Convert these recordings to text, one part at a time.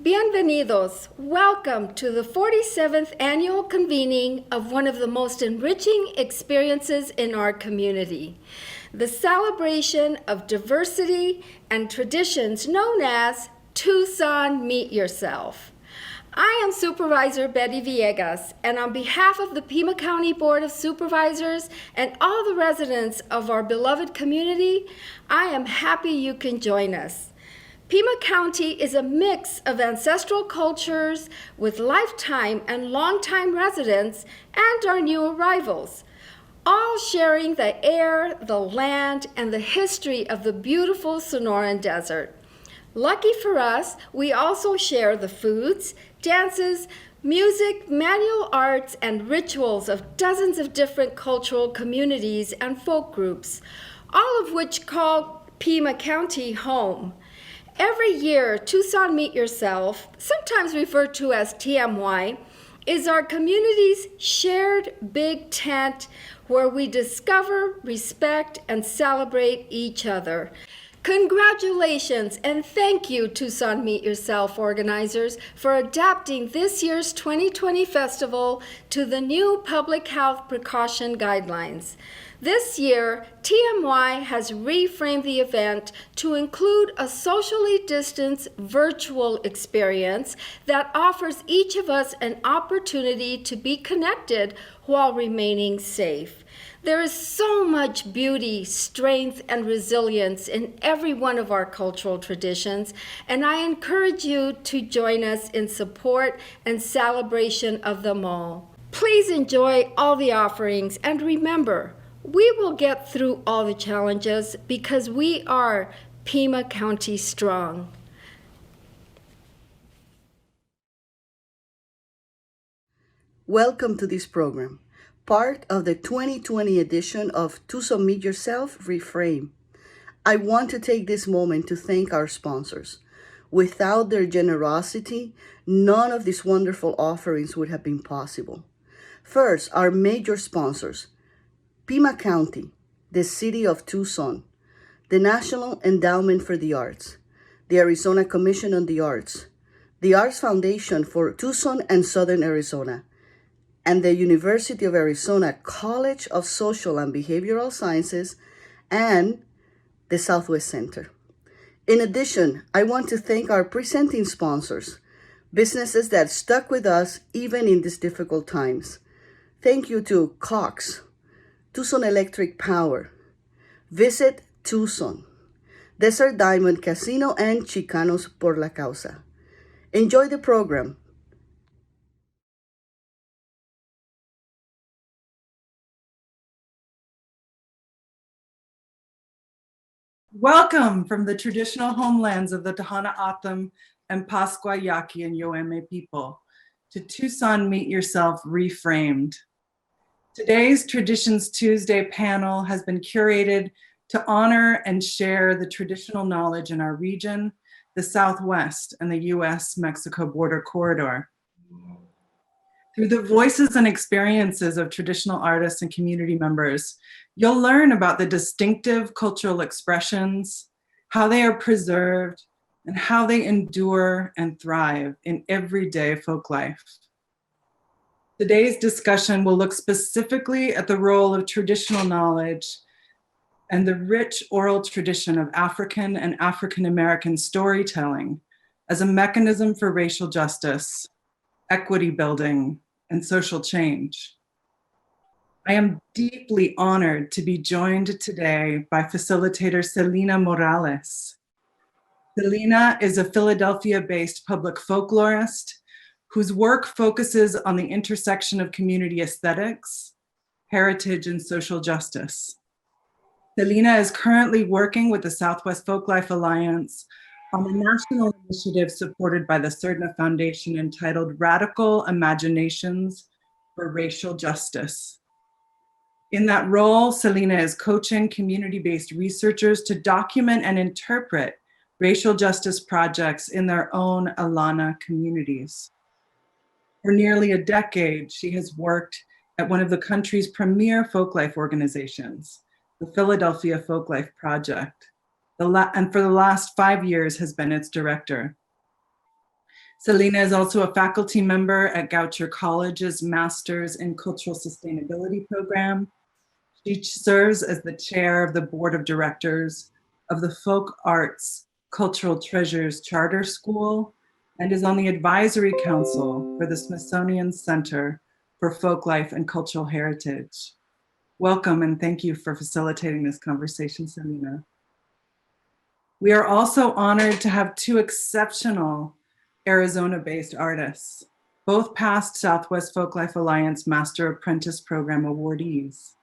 Bienvenidos. Welcome to the 47th annual convening of one of the most enriching experiences in our community, the celebration of diversity and traditions known as Tucson Meet Yourself. I am Supervisor Betty Villegas, and on behalf of the Pima County Board of Supervisors and all the residents of our beloved community, I am happy you can join us. Pima County is a mix of ancestral cultures with lifetime and longtime residents and our new arrivals, all sharing the air, the land, and the history of the beautiful Sonoran Desert. Lucky for us, we also share the foods, dances, music, manual arts, and rituals of dozens of different cultural communities and folk groups, all of which call Pima County home. Every year, Tucson Meet Yourself, sometimes referred to as TMY, is our community's shared big tent where we discover, respect, and celebrate each other. Congratulations and thank you, Tucson Meet Yourself organizers, for adapting this year's 2020 festival to the new public health precaution guidelines. This year, TMY has reframed the event to include a socially distanced virtual experience that offers each of us an opportunity to be connected while remaining safe. There is so much beauty, strength, and resilience in every one of our cultural traditions, and I encourage you to join us in support and celebration of them all. Please enjoy all the offerings, and remember, we will get through all the challenges because we are Pima County strong. Welcome to this program, part of the 2020 edition of Tucson Meet Yourself Reframe. I want to take this moment to thank our sponsors. Without their generosity, none of these wonderful offerings would have been possible. First, our major sponsors: Pima County, the City of Tucson, the National Endowment for the Arts, the Arizona Commission on the Arts, the Arts Foundation for Tucson and Southern Arizona, and the University of Arizona College of Social and Behavioral Sciences, and the Southwest Center. In addition, I want to thank our presenting sponsors, businesses that stuck with us even in these difficult times. Thank you to Cox, Tucson Electric Power, Visit Tucson, Desert Diamond Casino, and Chicanos por la Causa. Enjoy the program. Welcome from the traditional homelands of the Tohono O'odham and Pascua Yaqui and Yoeme people to Tucson Meet Yourself Reframed. Today's Traditions Tuesday panel has been curated to honor and share the traditional knowledge in our region, the Southwest, and the US-Mexico border corridor. Through the voices and experiences of traditional artists and community members, you'll learn about the distinctive cultural expressions, how they are preserved, and how they endure and thrive in everyday folk life. Today's discussion will look specifically at the role of traditional knowledge and the rich oral tradition of African and African American storytelling as a mechanism for racial justice, equity building, and social change. I am deeply honored to be joined today by Facilitator SELINA Morales. SELINA is a Philadelphia-based public folklorist whose work focuses on the intersection of community aesthetics, heritage, and social justice. SELINA is currently working with the Southwest Folklife Alliance on a national initiative supported by the Cerna Foundation entitled Radical Imaginations for Racial Justice. In that role, SELINA is coaching community-based researchers to document and interpret racial justice projects in their own ALAANA communities. For nearly a decade, she has worked at one of the country's premier folklife organizations, the Philadelphia Folklife Project, and for the last 5 years has been its director. SELINA is also a faculty member at Goucher College's Masters in Cultural Sustainability program. She serves as the chair of the board of directors of the Folk Arts Cultural Treasures Charter School and is on the advisory council for the Smithsonian Center for Folklife and Cultural Heritage. Welcome and thank you for facilitating this conversation, SELINA. We are also honored to have two exceptional Arizona-based artists, both past Southwest Folklife Alliance Master Apprentice Program awardees.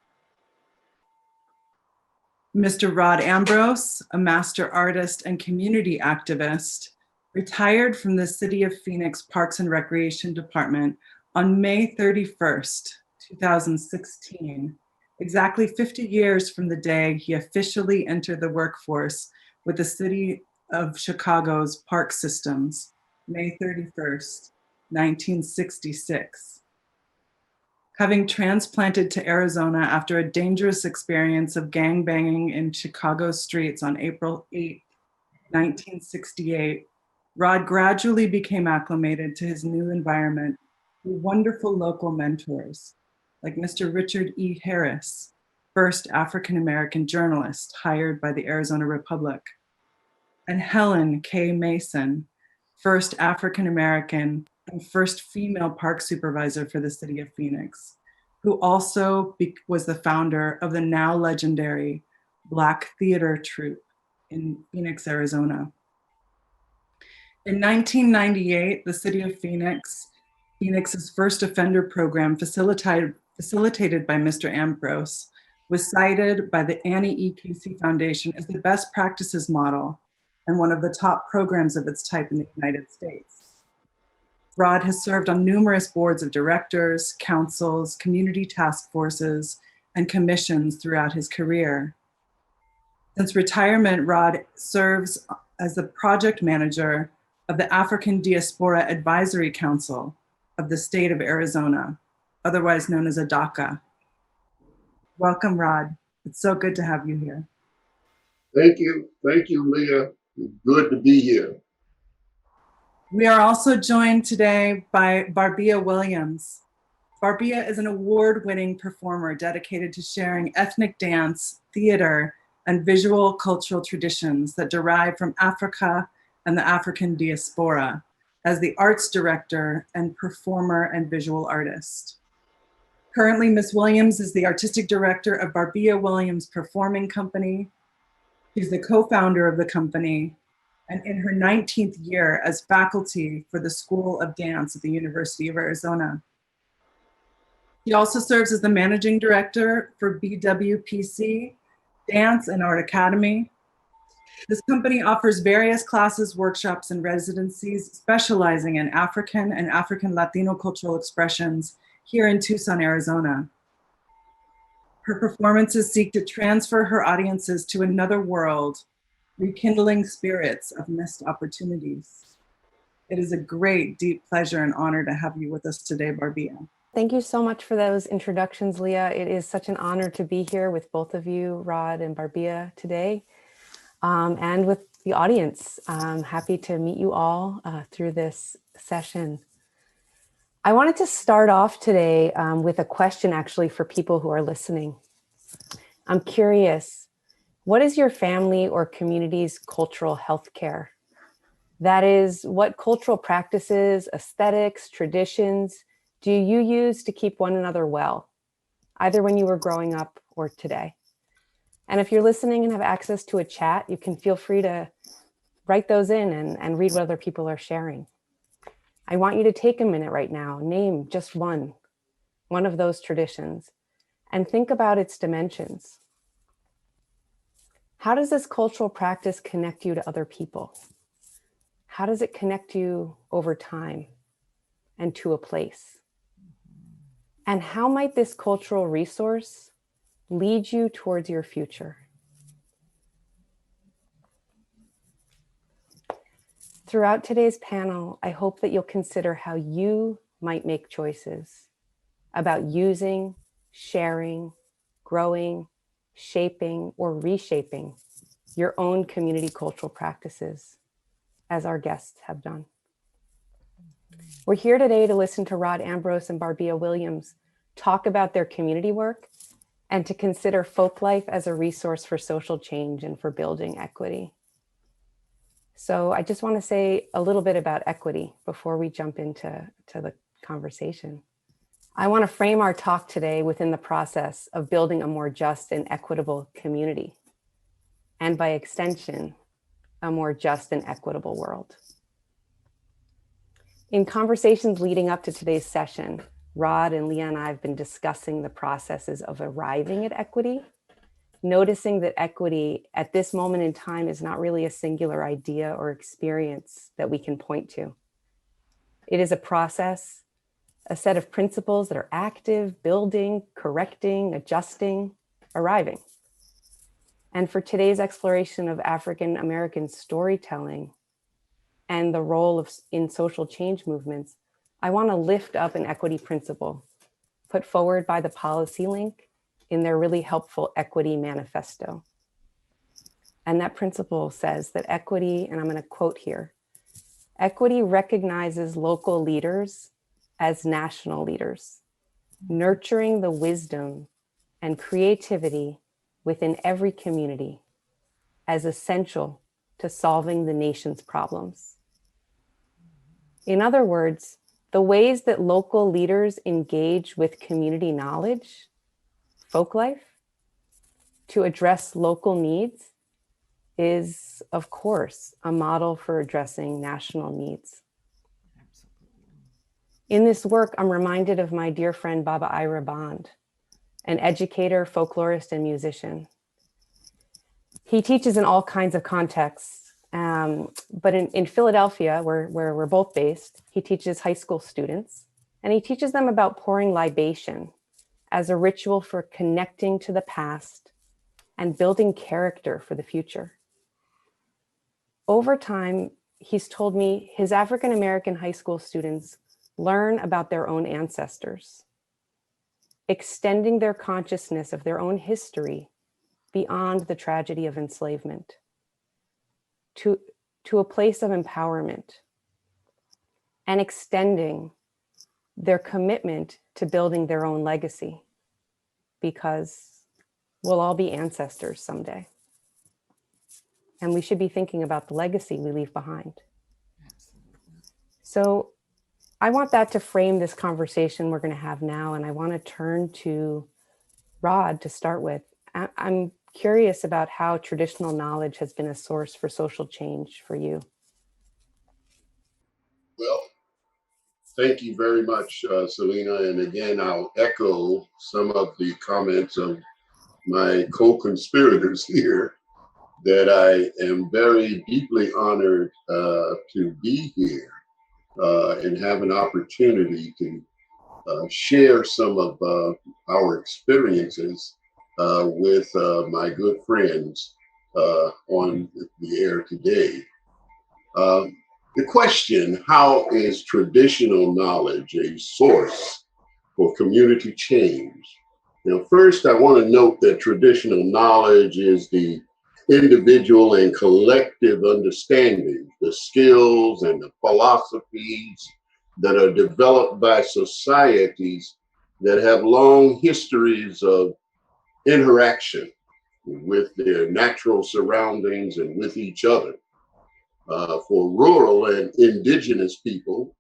Mr. Rod Ambrose, a master artist and community activist, retired from the City of Phoenix Parks and Recreation Department on May 31st, 2016, exactly 50 years from the day he officially entered the workforce with the City of Chicago's park systems, May 31st, 1966. Having transplanted to Arizona after a dangerous experience of gangbanging in Chicago streets on April 8, 1968, Rod gradually became acclimated to his new environment through wonderful local mentors, like Mr. Richard E. Harris, first African-American journalist hired by the Arizona Republic, and Helen K. Mason, first African-American and first female park supervisor for the City of Phoenix, who also was the founder of the now legendary Black Theater Troupe in Phoenix, Arizona. In 1998, the City of Phoenix's first offender program facilitated by Mr. Ambrose, was cited by the Annie E. Casey Foundation as the best practices model and one of the top programs of its type in the United States. Rod has served on numerous boards of directors, councils, community task forces, and commissions throughout his career. Since retirement, Rod serves as the project manager of the African Diaspora Advisory Council of the state of Arizona, otherwise known as ADACA. Welcome, Rod. It's so good to have you here. Thank you, Leah. It's good to be here. We are also joined today by Barbea Williams. Barbea is an award-winning performer dedicated to sharing ethnic dance, theater, and visual cultural traditions that derive from Africa and the African diaspora as the arts director and performer and visual artist. Currently, Ms. Williams is the artistic director of Barbea Williams Performing Company. She's the co-founder of the company and in her 19th year as faculty for the School of Dance at the University of Arizona. She also serves as the managing director for BWPC, Dance and Art Academy. This company offers various classes, workshops, and residencies specializing in African and African Latino cultural expressions here in Tucson, Arizona. Her performances seek to transfer her audiences to another world, rekindling spirits of missed opportunities. It is a great, deep pleasure and honor to have you with us today, Barbea. Thank you so much for those introductions, Leah. It is such an honor to be here with both of you, Rod and Barbea, today, and with the audience. I'm happy to meet you all through this session. I wanted to start off today with a question actually for people who are listening. I'm curious, what is your family or community's cultural health care? That is, what cultural practices, aesthetics, traditions do you use to keep one another well, either when you were growing up or today? And if you're listening and have access to a chat, you can feel free to write those in and read what other people are sharing. I want you to take a minute right now, name just one of those traditions, and think about its dimensions. How does this cultural practice connect you to other people? How does it connect you over time and to a place? And how might this cultural resource lead you towards your future? Throughout today's panel, I hope that you'll consider how you might make choices about using, sharing, growing, shaping, or reshaping your own community cultural practices, as our guests have done. We're here today to listen to Rod Ambrose and Barbea Williams talk about their community work and to consider folklife as a resource for social change and for building equity. So I just want to say a little bit about equity before we jump into the conversation. I want to frame our talk today within the process of building a more just and equitable community, and by extension, a more just and equitable world. In conversations leading up to today's session, Rod and Leah and I have been discussing the processes of arriving at equity, noticing that equity at this moment in time is not really a singular idea or experience that we can point to. It is a process, a set of principles that are active, building, correcting, adjusting, arriving. And for today's exploration of African American storytelling and the role in social change movements, I want to lift up an equity principle put forward by the Policy Link in their really helpful equity manifesto. And that principle says that equity, and I'm going to quote here, equity recognizes local leaders as national leaders, nurturing the wisdom and creativity within every community as essential to solving the nation's problems. In other words, the ways that local leaders engage with community knowledge, folklife, to address local needs is, of course, a model for addressing national needs. In this work, I'm reminded of my dear friend Baba Ira Bond, an educator, folklorist, and musician. He teaches in all kinds of contexts, but in Philadelphia, where we're both based, he teaches high school students, and he teaches them about pouring libation as a ritual for connecting to the past and building character for the future. Over time, he's told me his African American high school students learn about their own ancestors, extending their consciousness of their own history beyond the tragedy of enslavement to a place of empowerment, and extending their commitment to building their own legacy, because we'll all be ancestors someday. And we should be thinking about the legacy we leave behind. So I want that to frame this conversation we're going to have now. And I want to turn to Rod to start with. I'm curious about how traditional knowledge has been a source for social change for you. Well, thank you very much, Selena. And again, I'll echo some of the comments of my co-conspirators here, that I am very deeply honored to be here and have an opportunity to share some of our experiences with my good friends on the air today. The question, how is traditional knowledge a source for community change? Now, first, I want to note that traditional knowledge is the individual and collective understanding, the skills and the philosophies that are developed by societies that have long histories of interaction with their natural surroundings and with each other. For rural and indigenous people,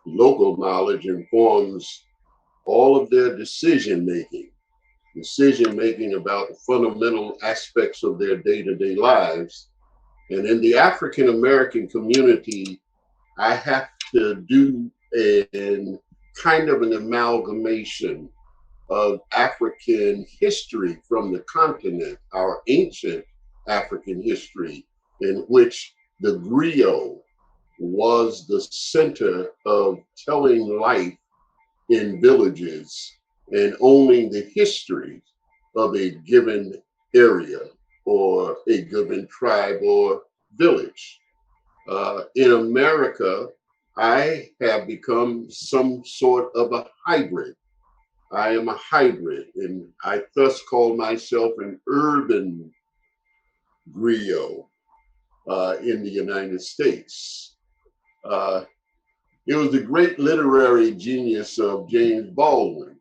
local knowledge informs all of their decision making about fundamental aspects of their day-to-day lives. And in the African American community, I have to do an kind of an amalgamation of African history from the continent, our ancient African history, in which the griot was the center of telling life in villages and owning the history of a given area or a given tribe or village. In America, I have become some sort of a hybrid. I am a hybrid, and I thus call myself an urban griot in the United States. It was the great literary genius of James Baldwin,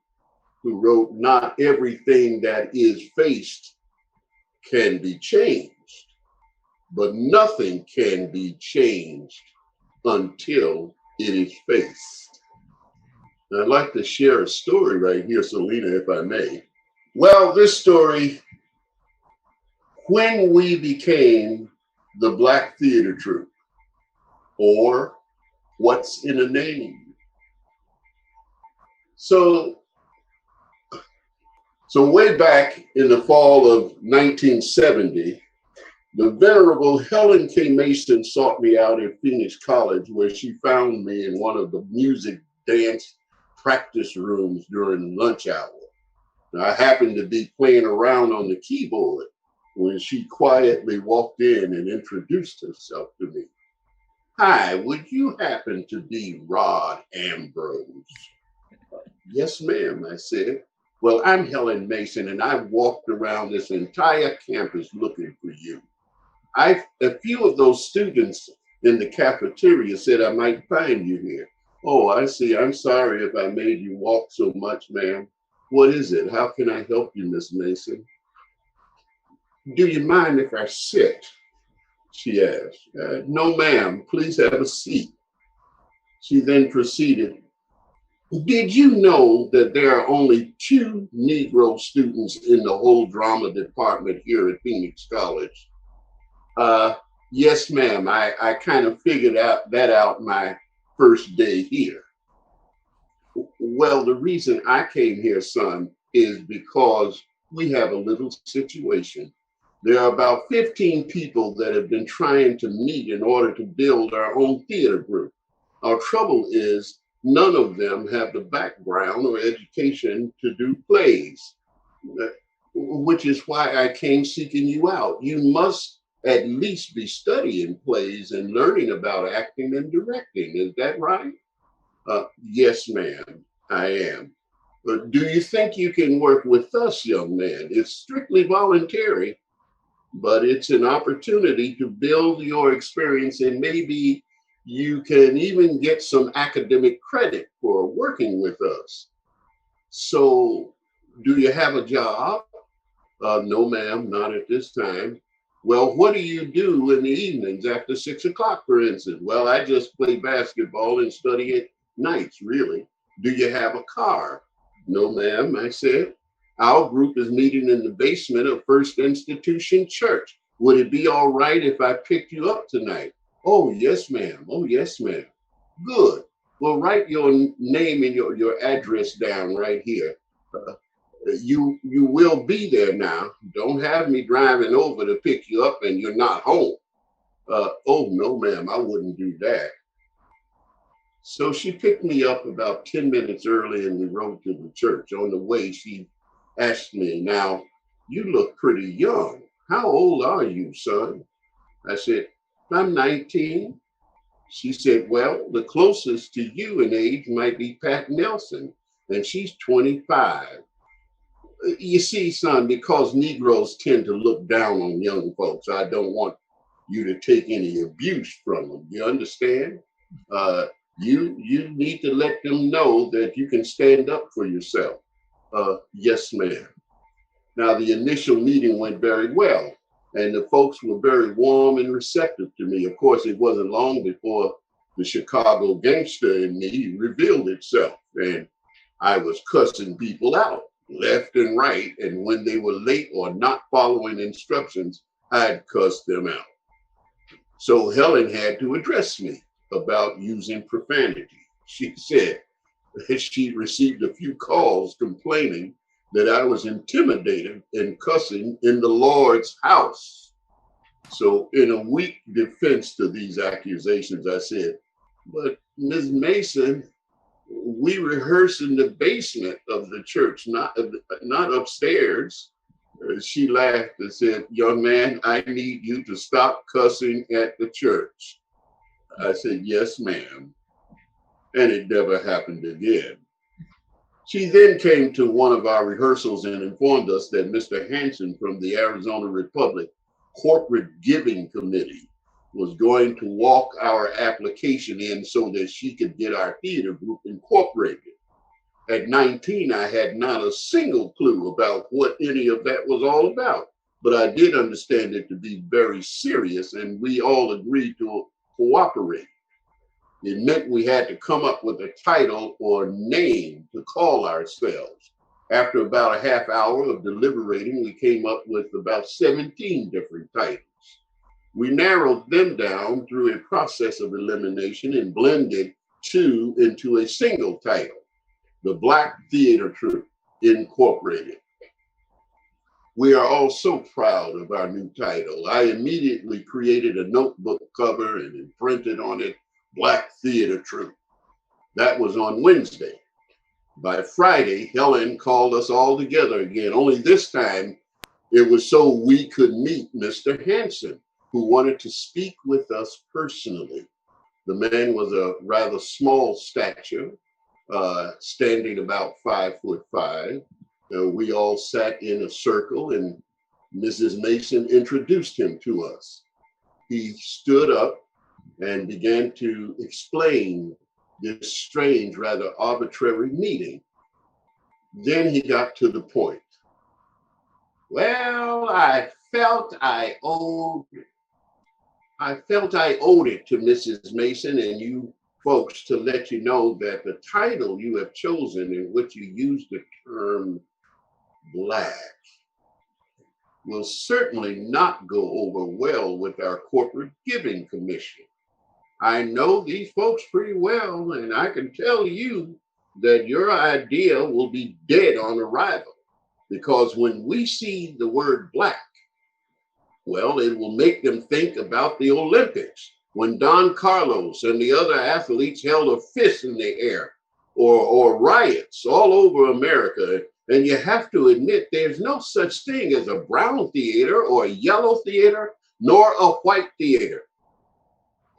who wrote, "Not everything that is faced can be changed, but nothing can be changed until it is faced." And I'd like to share a story right here, Selena, if I may. Well, this story, when we became the Black Theater Troupe, or What's in a Name. So way back in the fall of 1970, the Venerable Helen K. Mason sought me out at Phoenix College, where she found me in one of the music dance practice rooms during lunch hour. Now, I happened to be playing around on the keyboard when she quietly walked in and introduced herself to me. "Hi, would you happen to be Rod Ambrose?" "Yes, ma'am," I said. "Well, I'm Helen Mason, and I walked around this entire campus looking for you. A few of those students in the cafeteria said I might find you here." "Oh, I see. I'm sorry if I made you walk so much, ma'am. What is it? How can I help you, Miss Mason?" "Do you mind if I sit?" she asked. "No, ma'am. Please have a seat." She then proceeded, "Did you know that there are only 2 Negro students in the whole drama department here at Phoenix College?" "Yes, ma'am. I kind of figured that out my first day here." "Well, the reason I came here, son, is because we have a little situation. There are about 15 people that have been trying to meet in order to build our own theater group. Our trouble is none of them have the background or education to do plays, which is why I came seeking you out. You must at least be studying plays and learning about acting and directing. Is that right?" "Yes, ma'am, I am. But do you think you can work with us, young man? It's strictly voluntary, but it's an opportunity to build your experience, and maybe you can even get some academic credit for working with us. So, do you have a job?" "No, ma'am, not at this time." "Well, what do you do in the evenings after 6 o'clock, for instance?" "Well, I just play basketball and study at nights, really." "Do you have a car?" "No, ma'am," I said. "Our group is meeting in the basement of First Institution Church. Would it be all right if I picked you up tonight?" "Oh, yes, ma'am. Oh, yes, ma'am." "Good. Well, write your name and your address down right here. Uh, you will be there now. Don't have me driving over to pick you up and you're not home." "Oh, no, ma'am, I wouldn't do that." So she picked me up about 10 minutes early and we rode to the church. On the way, she asked me, "Now, you look pretty young. How old are you, son?" I said, "I'm 19. She said, "Well, the closest to you in age might be Pat Nelson, and she's 25. You see, son, because Negroes tend to look down on young folks, I don't want you to take any abuse from them. You understand? You need to let them know that you can stand up for yourself." "Yes, ma'am." Now, the initial meeting went very well, and the folks were very warm and receptive to me. Of course, it wasn't long before the Chicago gangster in me revealed itself, and I was cussing people out left and right. And when they were late or not following instructions, I'd cuss them out. So Helen had to address me about using profanity. She said that she received a few calls complaining that I was intimidated and cussing in the Lord's house. So in a weak defense to these accusations, I said, "But Ms. Mason, we rehearse in the basement of the church, not upstairs." She laughed and said, "Young man, I need you to stop cussing at the church." I said, "Yes, ma'am." And it never happened again. She then came to one of our rehearsals and informed us that Mr. Hanson from the Arizona Republic Corporate Giving Committee was going to walk our application in so that she could get our theater group incorporated. At 19, I had not a single clue about what any of that was all about, but I did understand it to be very serious, and we all agreed to cooperate. It meant we had to come up with a title or name to call ourselves. After about a half hour of deliberating, we came up with about 17 different titles. We narrowed them down through a process of elimination and blended two into a single title, the Black Theater Troupe Incorporated. We are all so proud of our new title. I immediately created a notebook cover and imprinted on it, Black Theater Troupe. That was on Wednesday. By Friday, Helen called us all together again, only this time it was so we could meet Mr. Hanson, who wanted to speak with us personally. The man was a rather small stature, standing about 5'5". We all sat in a circle and Mrs. Mason introduced him to us. He stood up and began to explain this strange, rather arbitrary meeting. Then he got to the point. Well, I felt I owed it to Mrs. Mason and you folks to let you know that the title you have chosen, in which you use the term Black, will certainly not go over well with our corporate giving commission. I know these folks pretty well, and I can tell you that your idea will be dead on arrival, because when we see the word Black, well, it will make them think about the Olympics, when Don Carlos and the other athletes held a fist in the air, or riots all over America. And you have to admit there's no such thing as a brown theater or a yellow theater, nor a white theater.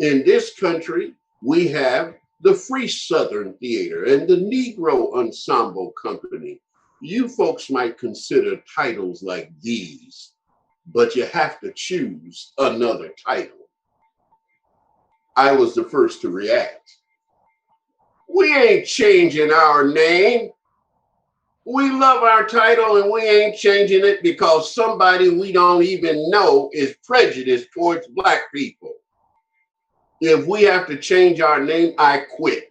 In this country, we have the Free Southern Theater and the Negro Ensemble Company. You folks might consider titles like these, but you have to choose another title. I was the first to react. We ain't changing our name. We love our title and we ain't changing it because somebody we don't even know is prejudiced towards Black people. If we have to change our name, I quit.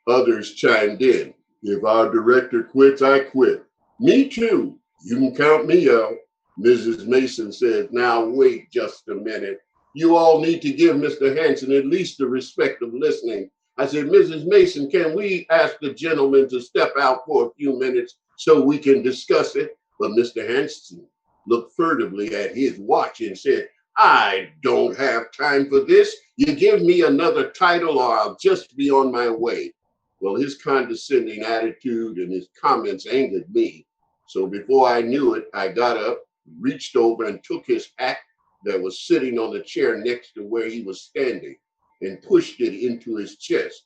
Others chimed in. If our director quits, I quit. Me too. You can count me out. Mrs. Mason said, now wait just a minute. You all need to give Mr. Hanson at least the respect of listening. I said, Mrs. Mason, can we ask the gentleman to step out for a few minutes so we can discuss it? But Mr. Hanson looked furtively at his watch and said, I don't have time for this. You give me another title or I'll just be on my way. Well, his condescending attitude and his comments angered me. So before I knew it, I got up, reached over and took his hat that was sitting on the chair next to where he was standing and pushed it into his chest.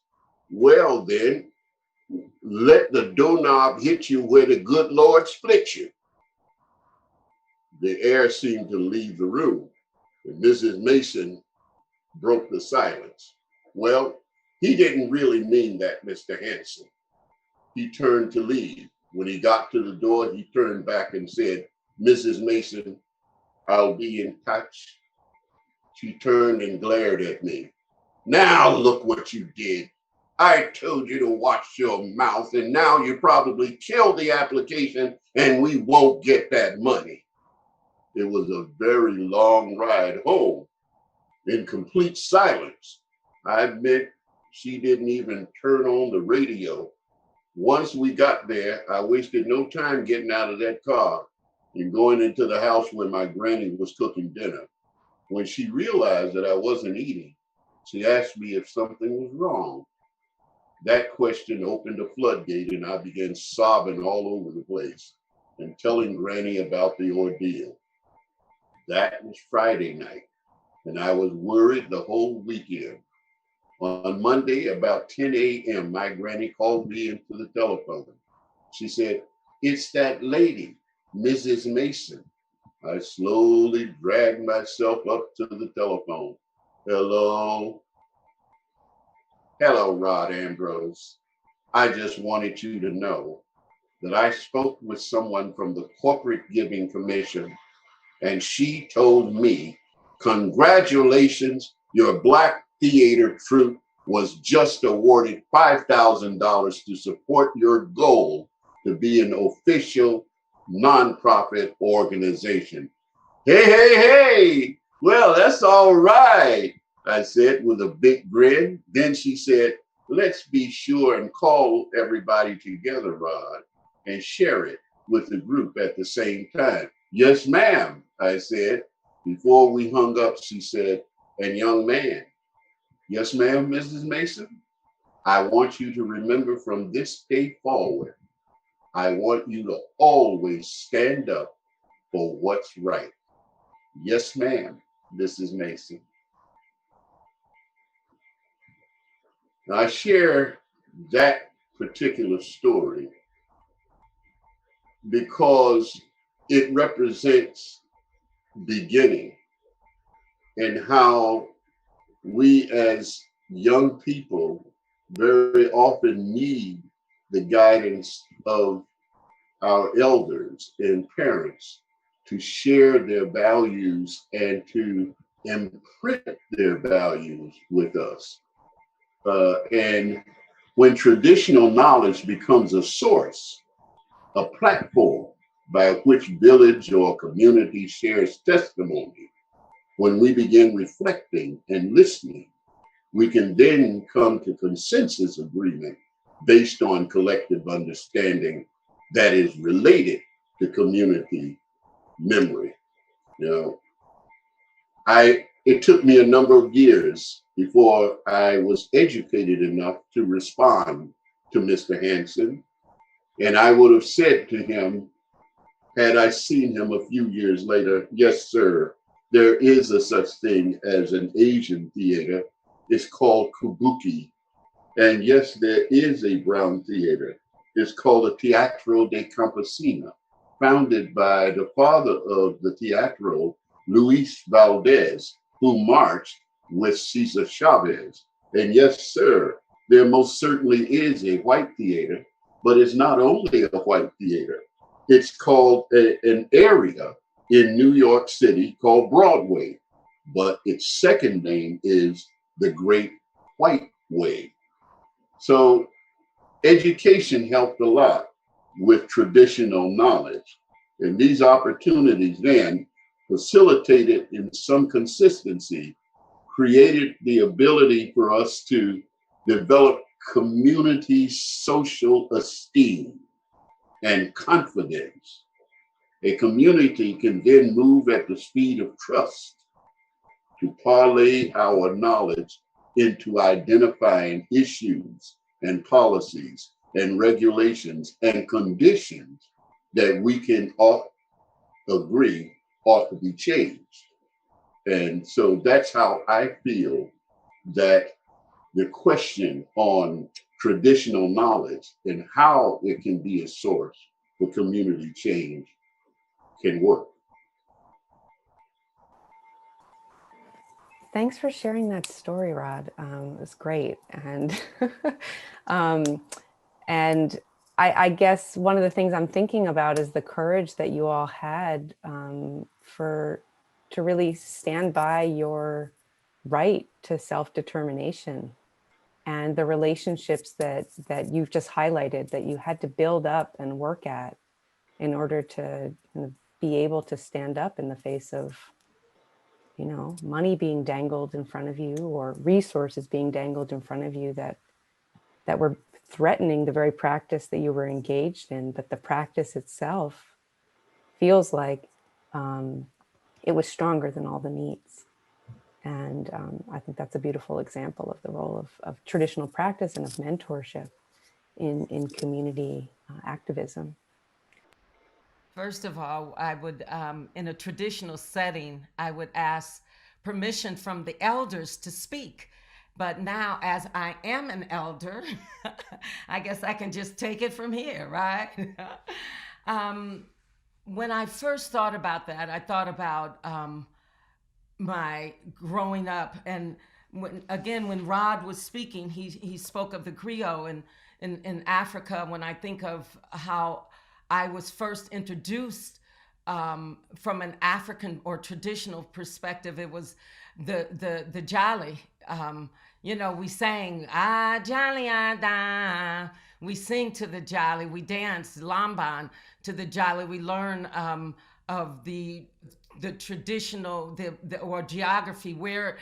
Well then, let the doorknob hit you where the good Lord split you. The air seemed to leave the room, and Mrs. Mason broke the silence. Well, he didn't really mean that, Mr. Hanson. He turned to leave. When he got to the door, he turned back and said, Mrs. Mason, I'll be in touch. She turned and glared at me. Now look what you did. I told you to watch your mouth, and now you probably killed the application and we won't get that money. It was a very long ride home in complete silence. I admit she didn't even turn on the radio. Once we got there, I wasted no time getting out of that car and going into the house where my granny was cooking dinner. When she realized that I wasn't eating, she asked me if something was wrong. That question opened a floodgate and I began sobbing all over the place and telling Granny about the ordeal. That was Friday night, and I was worried the whole weekend. On Monday, about 10 a.m., my granny called me into the telephone. She said, it's that lady, Mrs. Mason. I slowly dragged myself up to the telephone. Hello. Hello, Rod Ambrose. I just wanted you to know that I spoke with someone from the Corporate Giving Commission, and she told me, congratulations, your Black theater troupe was just awarded $5,000 to support your goal to be an official nonprofit organization. Hey, hey, hey, well, that's all right, I said with a big grin. Then she said, let's be sure and call everybody together, Rod, and share it with the group at the same time. Yes, ma'am, I said. Before we hung up, she said, and young man, yes, ma'am, Mrs. Mason, I want you to remember from this day forward, I want you to always stand up for what's right. Yes, ma'am, Mrs. Mason. Now, I share that particular story because it represents beginning and how we as young people very often need the guidance of our elders and parents to share their values and to imprint their values with us. And when traditional knowledge becomes a source, a platform by which village or community shares testimony, when we begin reflecting and listening, we can then come to consensus agreement based on collective understanding that is related to community memory. You know, it took me a number of years before I was educated enough to respond to Mr. Hansen. And I would have said to him, had I seen him a few years later, yes, sir, there is a such thing as an Asian theater. It's called Kabuki. And yes, there is a brown theater. It's called the Teatro de Campesina, founded by the father of the Teatro, Luis Valdez, who marched with Cesar Chavez. And yes, sir, there most certainly is a white theater, but it's not only a white theater. It's called an area in New York City called Broadway, but its second name is the Great White Way. So education helped a lot with traditional knowledge. And these opportunities then facilitated in some consistency, created the ability for us to develop community social esteem and confidence. A community can then move at the speed of trust to parlay our knowledge into identifying issues and policies and regulations and conditions that we can all agree ought to be changed. And so that's how I feel that the question on traditional knowledge and how it can be a source for community change can work. Thanks for sharing that story, Rod. It was great. Um, and I guess one of the things I'm thinking about is the courage that you all had to really stand by your right to self-determination and the relationships that you've just highlighted that you had to build up and work at in order to be able to stand up in the face of money being dangled in front of you or resources being dangled in front of you that were threatening the very practice that you were engaged in, but the practice itself feels like it was stronger than all the needs. And I think that's a beautiful example of the role of traditional practice and of mentorship in community activism. First of all, I would, in a traditional setting, I would ask permission from the elders to speak. But now, as I am an elder, I guess I can just take it from here, right? when I first thought about that, I thought about my growing up, and when Rod was speaking, he spoke of the griot and in Africa. When I think of how I was first introduced from an African or traditional perspective, it was the jolly. We sang jolly da. We sing to the jolly. We dance lamban to the jolly. We learn of the traditional or geography where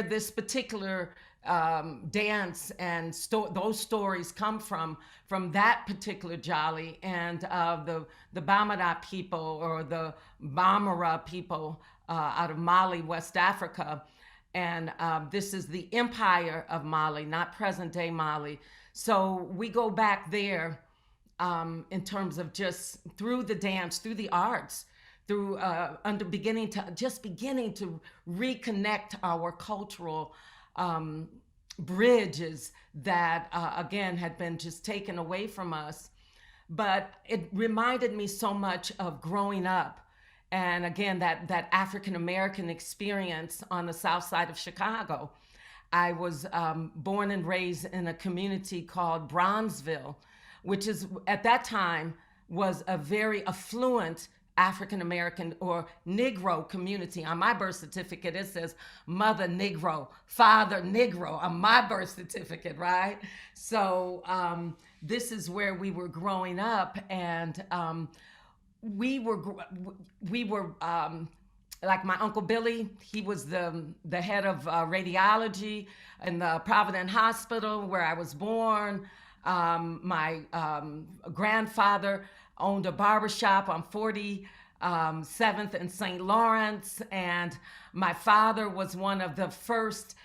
this particular dance and those stories come from that particular jolly, and the Bamara people or the Bamara people out of Mali, West Africa. And this is the Empire of Mali, not present day Mali. So we go back there in terms of just through the dance, through the arts, through beginning to reconnect our cultural bridges that again had been just taken away from us. But it reminded me so much of growing up, and again that African American experience on the south side of Chicago. I was born and raised in a community called Bronzeville, which is at that time was a very affluent African American or Negro community. On my birth certificate, it says Mother Negro, Father Negro on my birth certificate, right? So this is where we were growing up, and we were like my Uncle Billy. He was the head of radiology in the Providence Hospital where I was born. My grandfather owned a barbershop on 47th and St. Lawrence, and my father was one of the first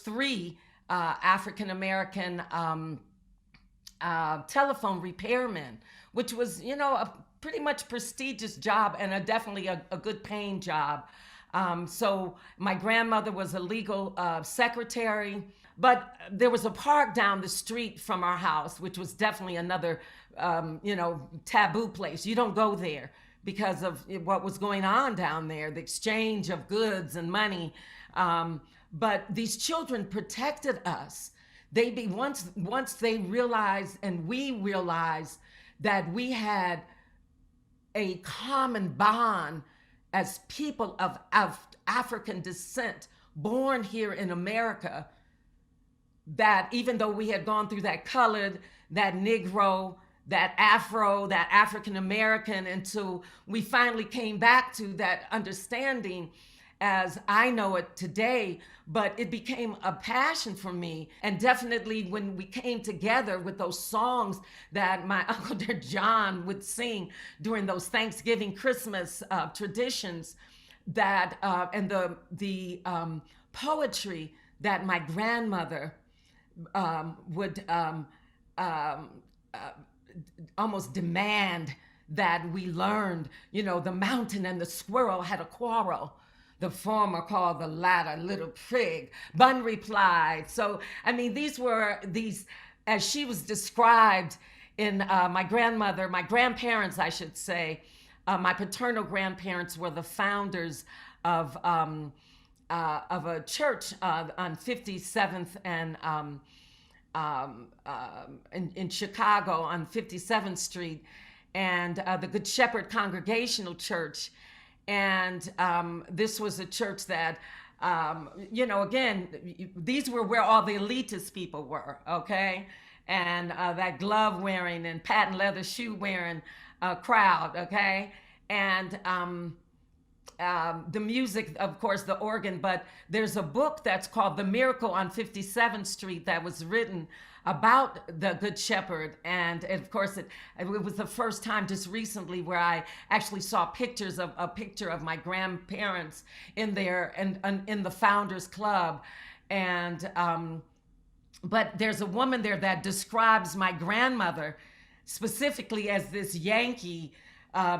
three African American telephone repairmen, which was, a pretty much prestigious job and definitely a good paying job. So my grandmother was a legal secretary, but there was a park down the street from our house, which was definitely another, taboo place. You don't go there because of what was going on down there, the exchange of goods and money. But these children protected us. Once they realized, and we realized, that we had a common bond as people of African descent born here in America, that even though we had gone through that colored, that Negro, that Afro, that African American, until we finally came back to that understanding as I know it today. But it became a passion for me. And definitely when we came together with those songs that my Uncle Dear John would sing during those Thanksgiving, Christmas traditions, that and the poetry that my grandmother would almost demand that we learned. The mountain and the squirrel had a quarrel. The former called the latter little prig. Bun replied. So, these, as she was described in my grandparents, I should say, my paternal grandparents were the founders of a church on 57th and in Chicago on 57th Street, and the Good Shepherd Congregational Church. And this was a church that, again, these were where all the elitist people were, okay? And that glove wearing and patent leather shoe wearing crowd, okay? And the music, of course, the organ, but there's a book that's called The Miracle on 57th Street that was written about the Good Shepherd. And of course, it was the first time just recently where I actually saw pictures of a picture of my grandparents in there and in the Founders Club. And, but there's a woman there that describes my grandmother specifically as this Yankee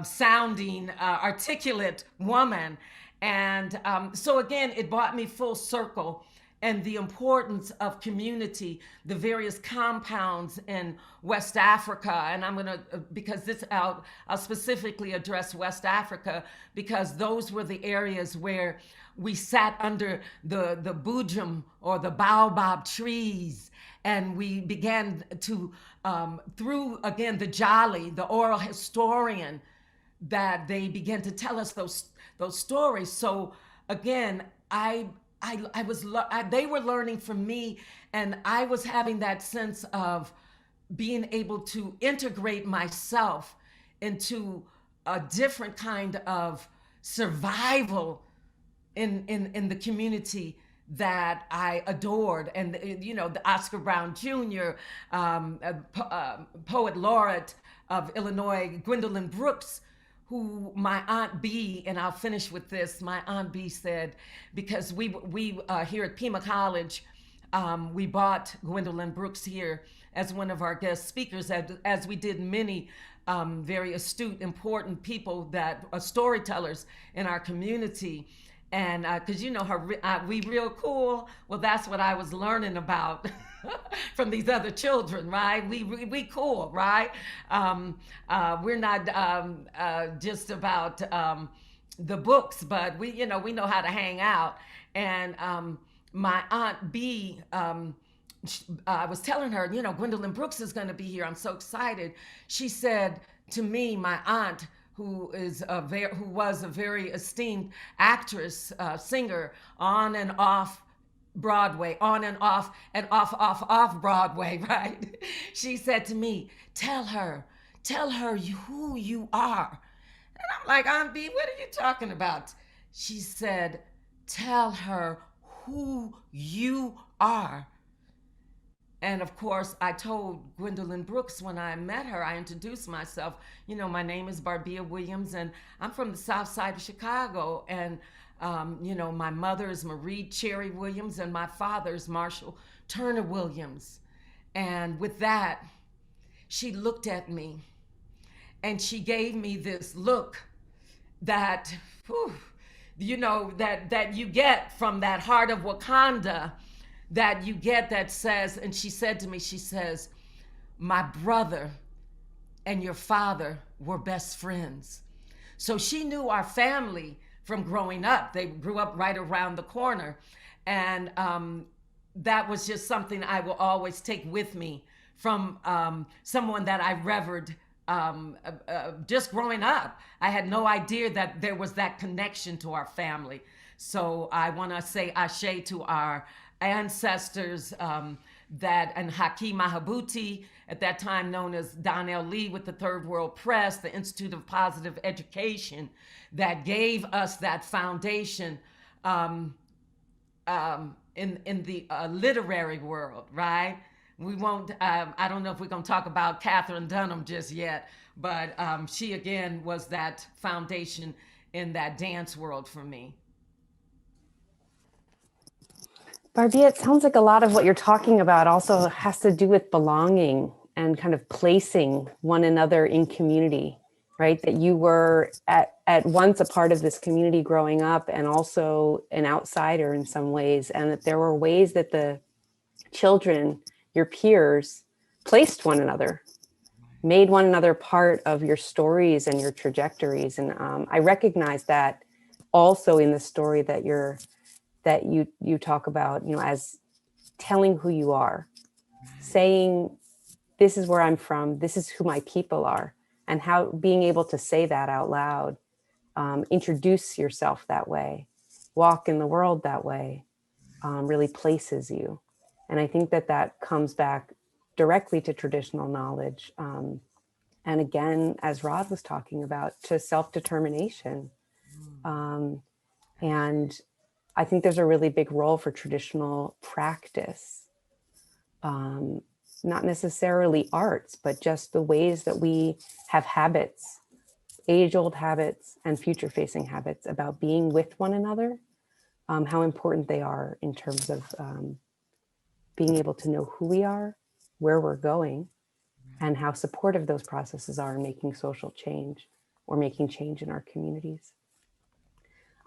sounding, articulate woman. And so again, it brought me full circle. and the importance of community, the various compounds in West Africa. And I'm going to, because I'll specifically address West Africa, because those were the areas where we sat under the bujum or the baobab trees, and we began to, through again the Jolly, the oral historian, that they began to tell us those stories. So again, they were learning from me, and I was having that sense of being able to integrate myself into a different kind of survival in the community that I adored. And the Oscar Brown Jr., poet laureate of Illinois, Gwendolyn Brooks, who my Aunt B, and I'll finish with this, my Aunt B said, because we here at Pima College, we brought Gwendolyn Brooks here as one of our guest speakers, as we did many very astute, important people that are storytellers in our community. And because we real cool. Well, that's what I was learning about from these other children, right? We cool, right? We're not just about the books, but we know how to hang out. And my Aunt B, I was telling her, Gwendolyn Brooks is going to be here. I'm so excited. She said to me, my aunt, who was a very esteemed actress, singer, on and off Broadway, on and off Broadway, right? She said to me, tell her who you are. And I'm like, Aunt B, what are you talking about? She said, tell her who you are. And of course, I told Gwendolyn Brooks when I met her, I introduced myself. My name is Barbea Williams, and I'm from the South Side of Chicago. And, my mother is Marie Cherry Williams, and my father is Marshall Turner Williams. And with that, she looked at me, and she gave me this look that, that you get from that heart of Wakanda, that you get that says, and she said to me, she says, my brother and your father were best friends. So she knew our family from growing up. They grew up right around the corner. And that was just something I will always take with me from someone that I revered just growing up. I had no idea that there was that connection to our family. So I want to say ashe to our ancestors, and Hakeem Mahabuti, at that time known as Donnell Lee with the Third World Press, the Institute of Positive Education, that gave us that foundation in the literary world, right? We won't, I don't know if we're going to talk about Catherine Dunham just yet, but she again was that foundation in that dance world for me. Barbea, it sounds like a lot of what you're talking about also has to do with belonging and kind of placing one another in community, right? That you were at once a part of this community growing up and also an outsider in some ways, and that there were ways that the children, your peers, placed one another, made one another part of your stories and your trajectories. And I recognize that also in the story that you talk about, as telling who you are, saying, this is where I'm from, this is who my people are, and how being able to say that out loud, introduce yourself that way, walk in the world that way, really places you. And I think that comes back directly to traditional knowledge. And again, as Rod was talking about, to self-determination. And I think there's a really big role for traditional practice, not necessarily arts, but just the ways that we have habits, age-old habits and future-facing habits about being with one another, how important they are in terms of being able to know who we are, where we're going, and how supportive those processes are in making social change or making change in our communities.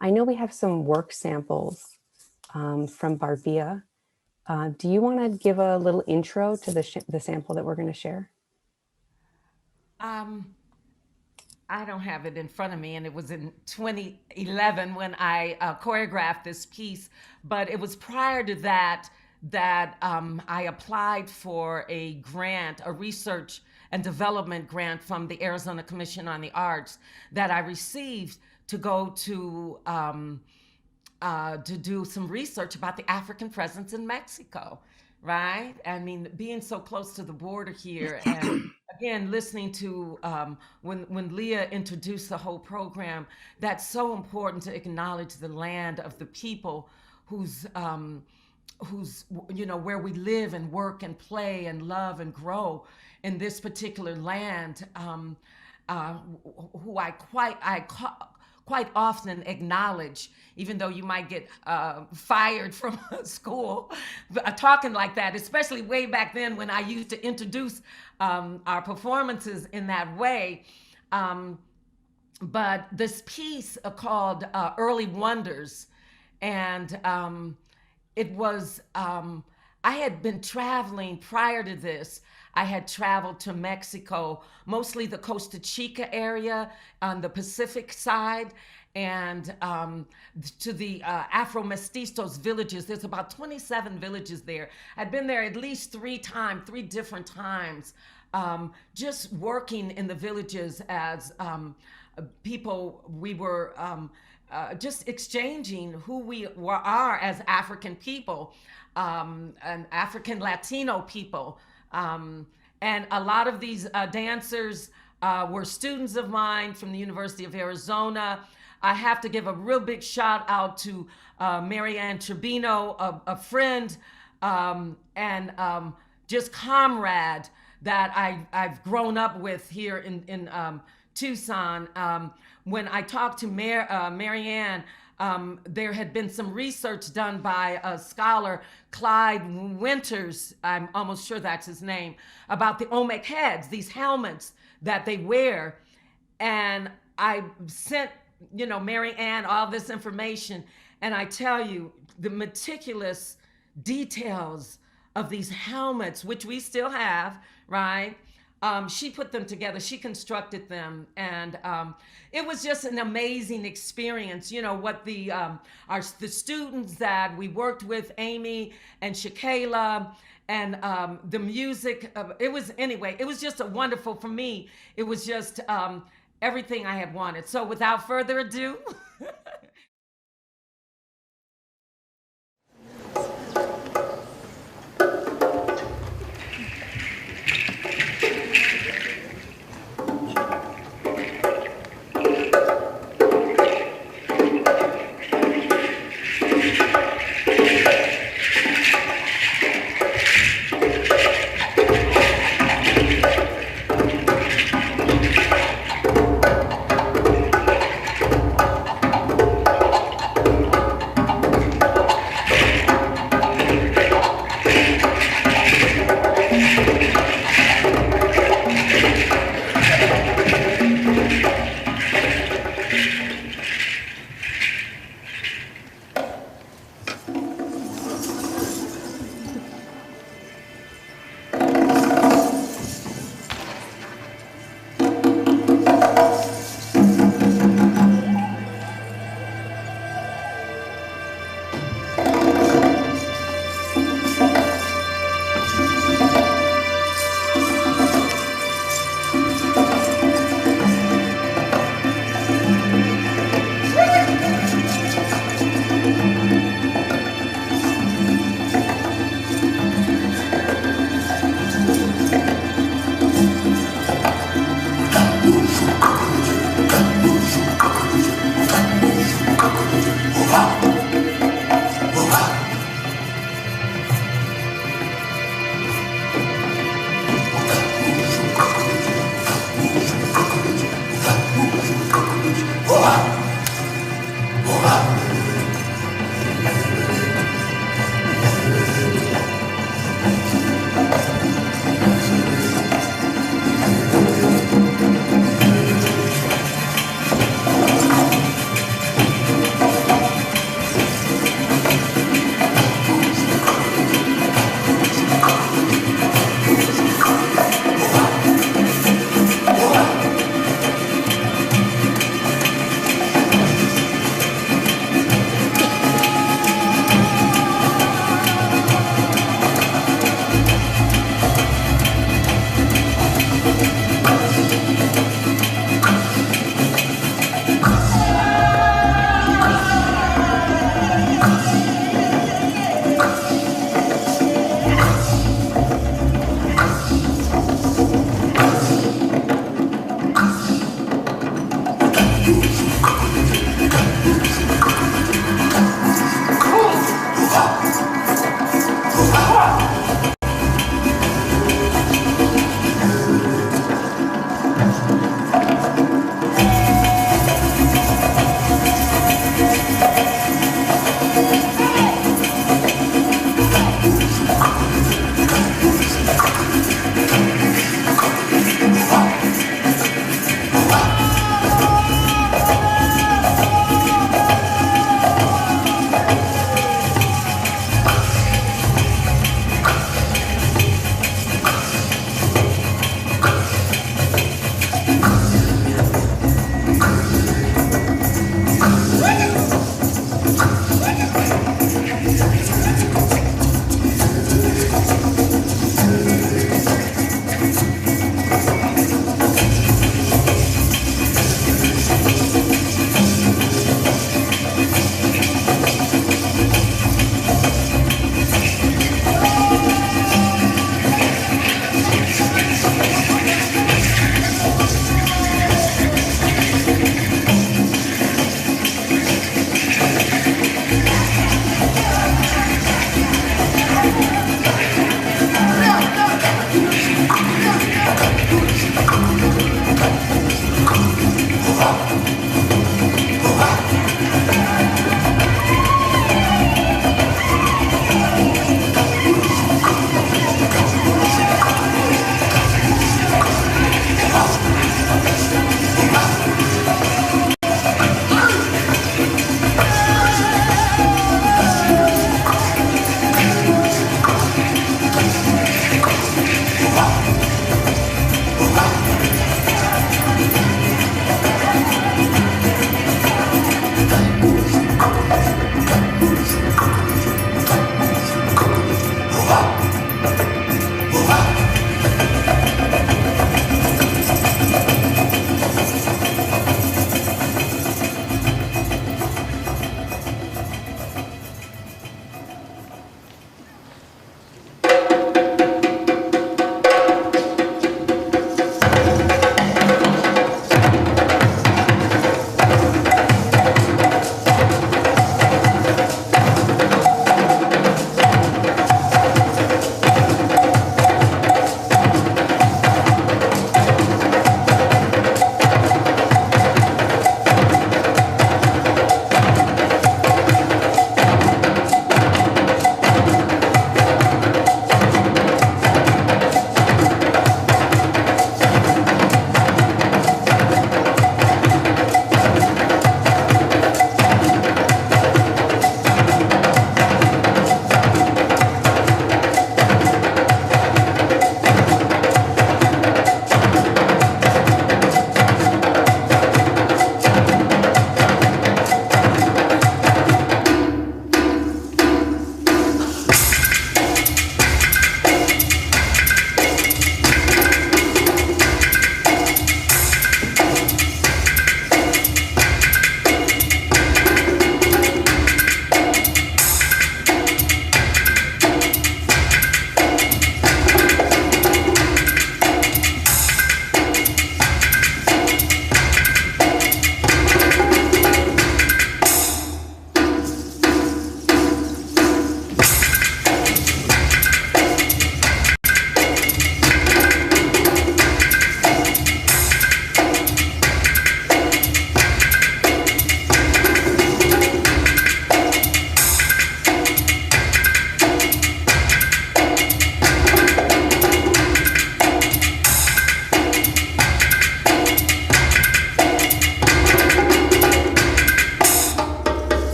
I know we have some work samples from Barbea. Do you want to give a little intro to the sample that we're going to share? I don't have it in front of me, and it was in 2011 when I choreographed this piece. But it was prior to that I applied for a grant, a research and development grant from the Arizona Commission on the Arts that I received to go to do some research about the African presence in Mexico. Right? I mean, being so close to the border here, and again, listening to when Leah introduced the whole program, that's so important to acknowledge the land of the people whose where we live and work and play and love and grow in this particular land, who I quite often acknowledge, even though you might get fired from school talking like that, especially way back then when I used to introduce our performances in that way. But this piece called Early Wonders, and it was, I had been traveling prior to this. I had traveled to Mexico, mostly the Costa Chica area on the Pacific side, and to the Afro-Mestizos villages. There's about 27 villages there. I'd been there at least three different times, just working in the villages as people. We were just exchanging who we are as African people, and African Latino people. And a lot of these dancers were students of mine from the University of Arizona. I have to give a real big shout out to Marianne Tribino, a friend and just comrade that I've grown up with here in Tucson. When I talked to Marianne, there had been some research done by a scholar, Clyde Winters, I'm almost sure that's his name, about the Olmec heads, these helmets that they wear. And I sent, Mary Ann all this information. And I tell you, the meticulous details of these helmets, which we still have, right? She put them together, she constructed them, and it was just an amazing experience. What the students that we worked with, Amy and Shakayla, and the music, it was just a wonderful, for me, it was just everything I had wanted. So without further ado,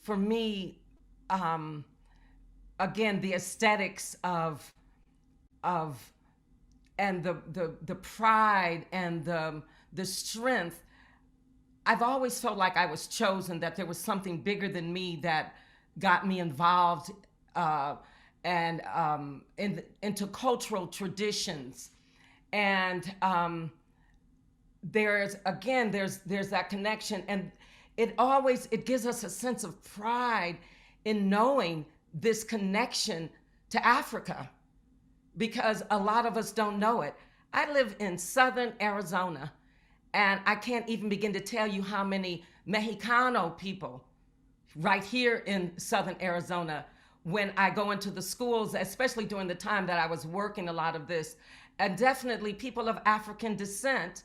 for me, again, the aesthetics of and the pride and the strength. I've always felt like I was chosen, that there was something bigger than me that got me involved and into cultural traditions. And there's that connection, and it gives us a sense of pride in knowing this connection to Africa, because a lot of us don't know it. I live in southern Arizona, and I can't even begin to tell you how many Mexicano people right here in southern Arizona, when I go into the schools, especially during the time that I was working a lot of this, and definitely people of African descent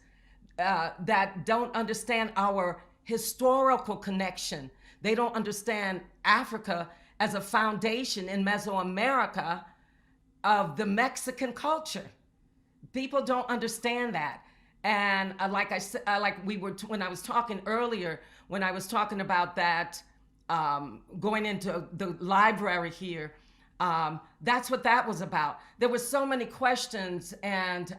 that don't understand our historical connection. They don't understand Africa as a foundation in Mesoamerica of the Mexican culture. People don't understand that. And like I said, when I was talking earlier, when I was talking about that, going into the library here, that's what that was about. There were so many questions, and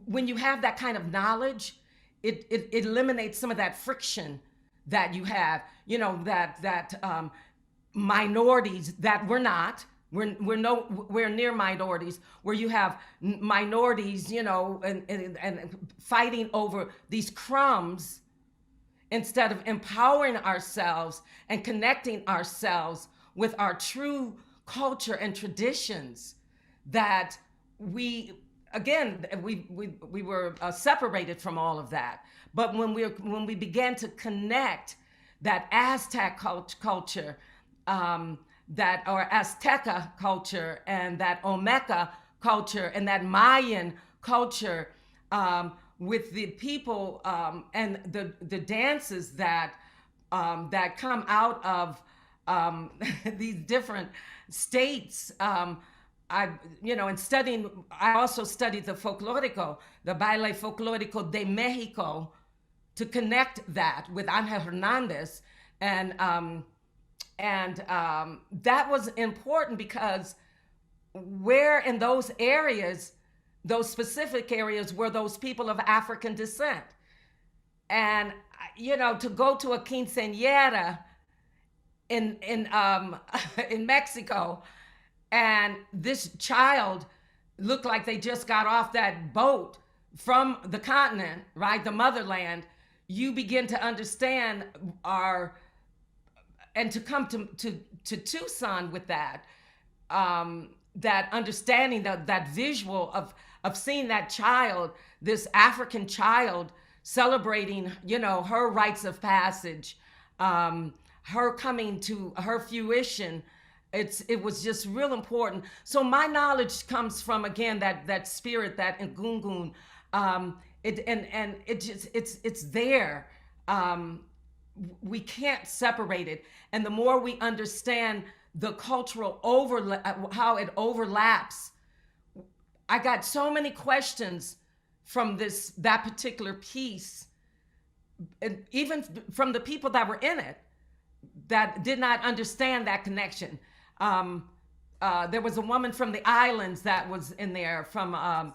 when you have that kind of knowledge, it eliminates some of that friction that you have. You know, that minorities that we're not. We're near minorities, where you have minorities, you know, and fighting over these crumbs instead of empowering ourselves and connecting ourselves with our true culture and traditions. That we were separated from all of that. But when we began to connect that Aztec culture, that or Azteca culture, and that Olmeca culture, and that Mayan culture, with the people and the dances that come out of these different states. I also studied the folklórico, the baile folklórico de Mexico, to connect that with Angel Hernandez. And that was important, because where in those areas, those specific areas, were those people of African descent. And, you know, to go to a quinceañera in Mexico, and this child looked like they just got off that boat from the continent, right, the motherland, you begin to understand and to come to Tucson with that, that understanding, that visual of seeing that child, this African child, celebrating, you know, her rites of passage, her coming to her fruition. It was just real important. So my knowledge comes from, again, that spirit, that Ngungun. It's there. We can't separate it. And the more we understand the cultural overlap, how it overlaps, I got so many questions from that particular piece, and even from the people that were in it, that did not understand that connection. There was a woman from the islands that was in there, from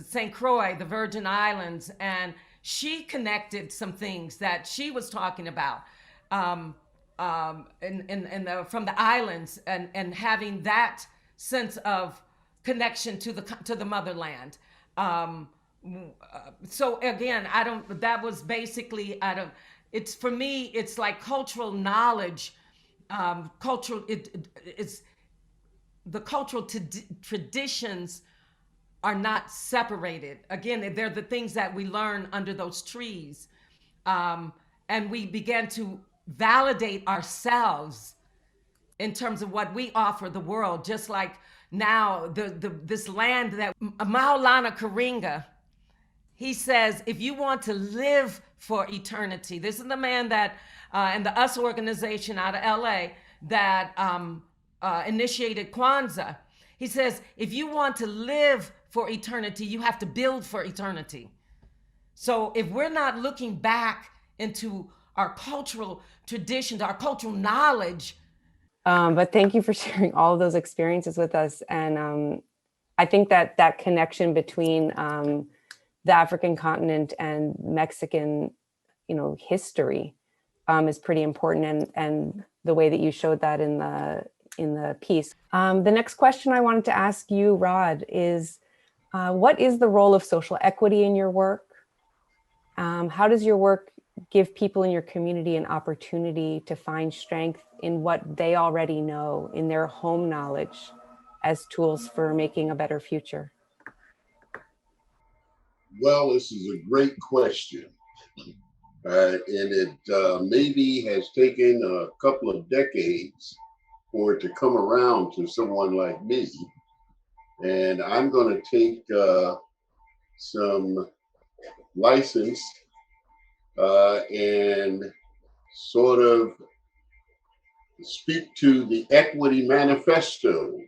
St. Croix, the Virgin Islands, and she connected some things that she was talking about from the islands, and having that sense of connection to the motherland. So again, that was basically it's, for me, it's like cultural knowledge, it's the cultural traditions are not separated. Again, they're the things that we learn under those trees. And we began to validate ourselves in terms of what we offer the world. Just like now, this land that Maulana Karinga, he says, if you want to live for eternity, this is the man that, and the US organization out of LA that initiated Kwanzaa. He says, if you want to live for eternity, you have to build for eternity. So if we're not looking back into our cultural traditions, our cultural knowledge. But thank you for sharing all of those experiences with us. And I think that that connection between the African continent and Mexican, history is pretty important, and the way that you showed that in the piece. The next question I wanted to ask you, Rod, is what is the role of social equity in your work? How does your work give people in your community an opportunity to find strength in what they already know, in their home knowledge, as tools for making a better future? Well, this is a great question. And it maybe has taken a couple of decades for it to come around to someone like me. And I'm going to take some license and sort of speak to the Equity Manifesto,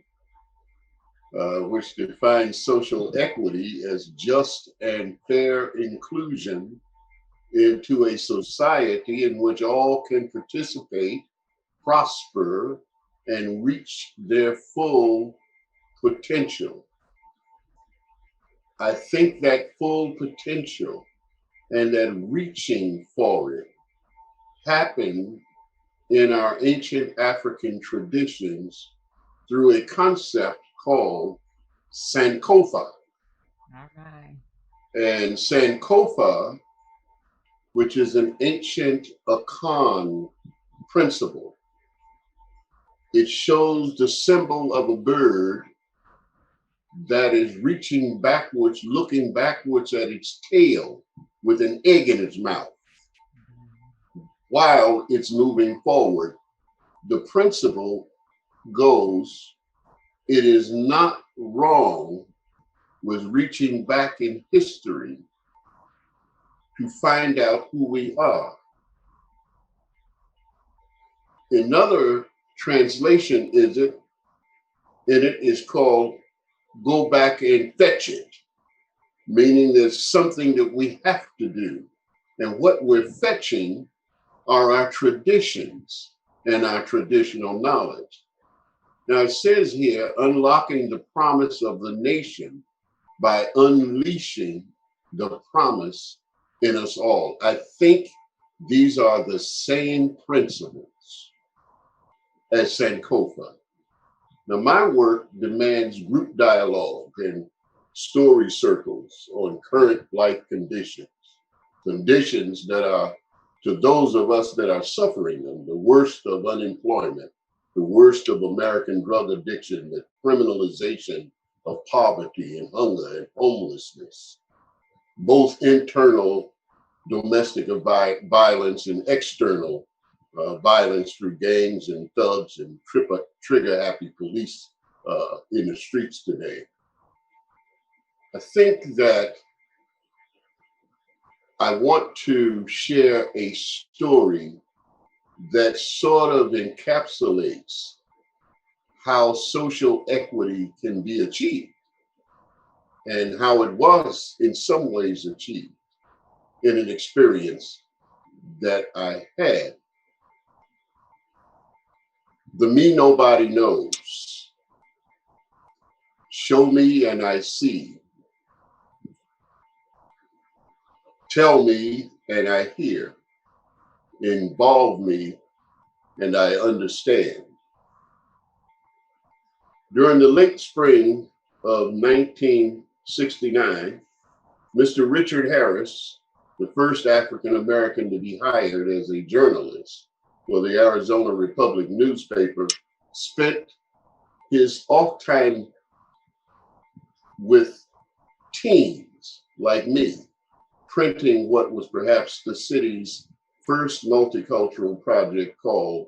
which defines social equity as just and fair inclusion into a society in which all can participate, prosper, and reach their full potential. I think that full potential and that reaching for it happened in our ancient African traditions through a concept called Sankofa. All right. And Sankofa, which is an ancient Akan principle, it shows the symbol of a bird that is reaching backwards, looking backwards at its tail with an egg in its mouth while it's moving forward. The principle goes, it is not wrong with reaching back in history to find out who we are. Another translation in it is called go back and fetch it, meaning there's something that we have to do. And what we're fetching are our traditions and our traditional knowledge. Now it says here, unlocking the promise of the nation by unleashing the promise in us all. I think these are the same principles as Sankofa. Now, my work demands group dialogue and story circles on current life conditions, conditions that are, to those of us that are suffering them, the worst of unemployment, the worst of American drug addiction, the criminalization of poverty and hunger and homelessness, both internal domestic violence and external violence through gangs and thugs and trigger happy police in the streets today. I think that I want to share a story that sort of encapsulates how social equity can be achieved and how it was in some ways achieved in an experience that I had. The me nobody knows. Show me and I see. Tell me and I hear. Involve me and I understand. During the late spring of 1969, Mr. Richard Harris, the first African American to be hired as a journalist for the Arizona Republic newspaper, spent his off time with teens like me, printing what was perhaps the city's first multicultural project called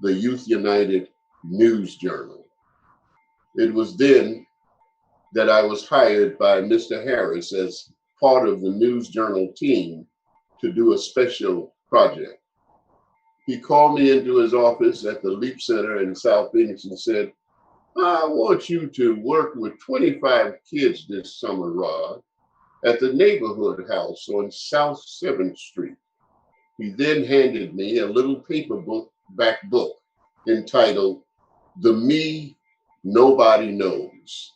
the Youth United News Journal. It was then that I was hired by Mr. Harris as part of the News Journal team to do a special project. He called me into his office at the Leap Center in South Phoenix and said, I want you to work with 25 kids this summer, Rod, at the neighborhood house on South 7th Street. He then handed me a little paperback book entitled The Me Nobody Knows.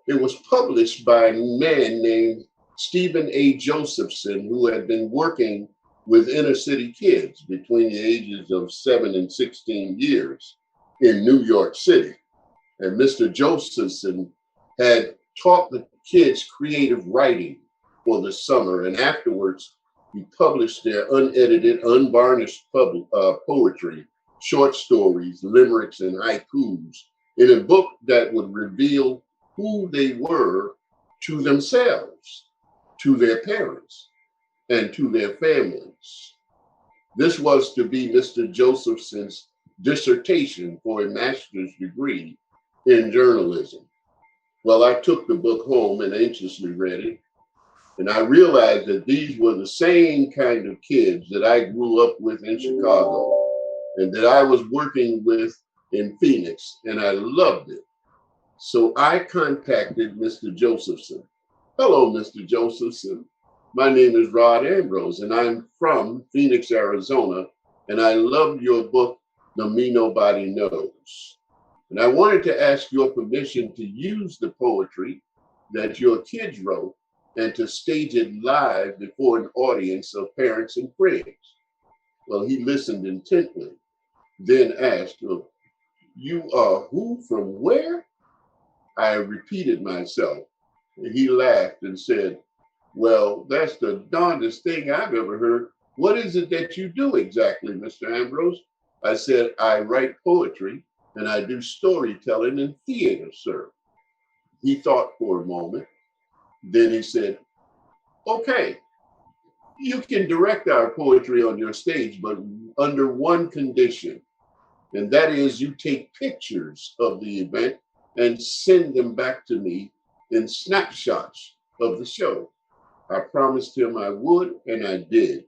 It was published by a man named Stephen A. Josephson, who had been working with inner city kids between the ages of 7 and 16 years in New York City. And Mr. Josephson had taught the kids creative writing for the summer, and afterwards he published their unedited, unvarnished poetry, short stories, limericks, and haikus in a book that would reveal who they were to themselves, to their parents, and to their families. This was to be Mr. Josephson's dissertation for a master's degree in journalism. Well, I took the book home and anxiously read it, and I realized that these were the same kind of kids that I grew up with in Chicago and that I was working with in Phoenix, and I loved it. So I contacted Mr. Josephson. Hello, Mr. Josephson. My name is Rod Ambrose, and I'm from Phoenix, Arizona, and I loved your book, The Me Nobody Knows. And I wanted to ask your permission to use the poetry that your kids wrote and to stage it live before an audience of parents and friends. Well, he listened intently, then asked, well, you are who from where? I repeated myself. And he laughed and said, well, that's the darndest thing I've ever heard. What is it that you do exactly, Mr. Ambrose? I said, I write poetry and I do storytelling and theater, sir. He thought for a moment. Then he said, okay, you can direct our poetry on your stage, but under one condition, and that is you take pictures of the event and send them back to me in snapshots of the show. I promised him I would, and I did.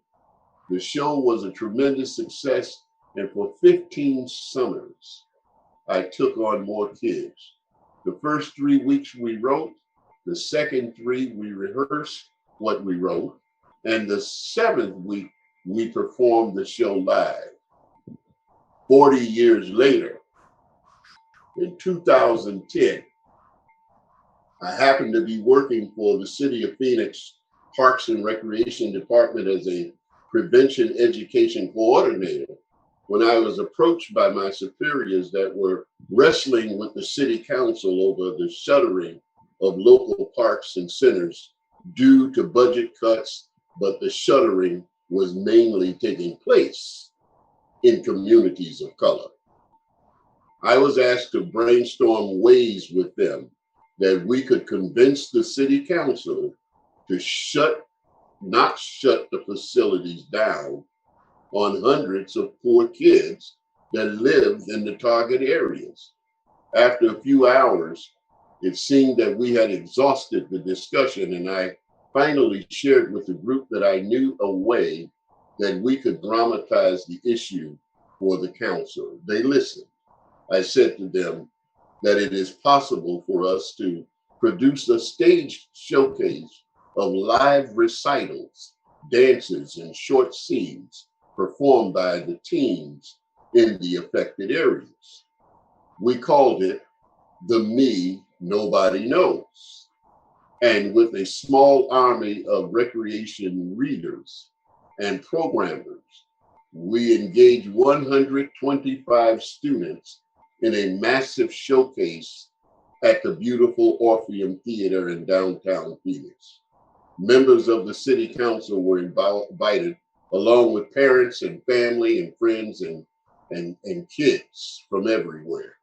The show was a tremendous success, and for 15 summers, I took on more kids. The first 3 weeks we wrote, the second 3 we rehearsed what we wrote, and the 7th week we performed the show live. 40 years later, in 2010, I happened to be working for the City of Phoenix Parks and Recreation Department as a prevention education coordinator when I was approached by my superiors that were wrestling with the city council over the shuttering of local parks and centers due to budget cuts, but the shuttering was mainly taking place in communities of color. I was asked to brainstorm ways with them that we could convince the city council to not shut the facilities down on hundreds of poor kids that lived in the target areas. After a few hours, it seemed that we had exhausted the discussion, and I finally shared with the group that I knew a way that we could dramatize the issue for the council. They listened. I said to them that it is possible for us to produce a stage showcase of live recitals, dances, and short scenes performed by the teens in the affected areas. We called it The Me Nobody Knows. And with a small army of recreation readers and programmers, we engaged 125 students in a massive showcase at the beautiful Orpheum Theater in downtown Phoenix. Members of the city council were invited, along with parents and family and friends and kids from everywhere.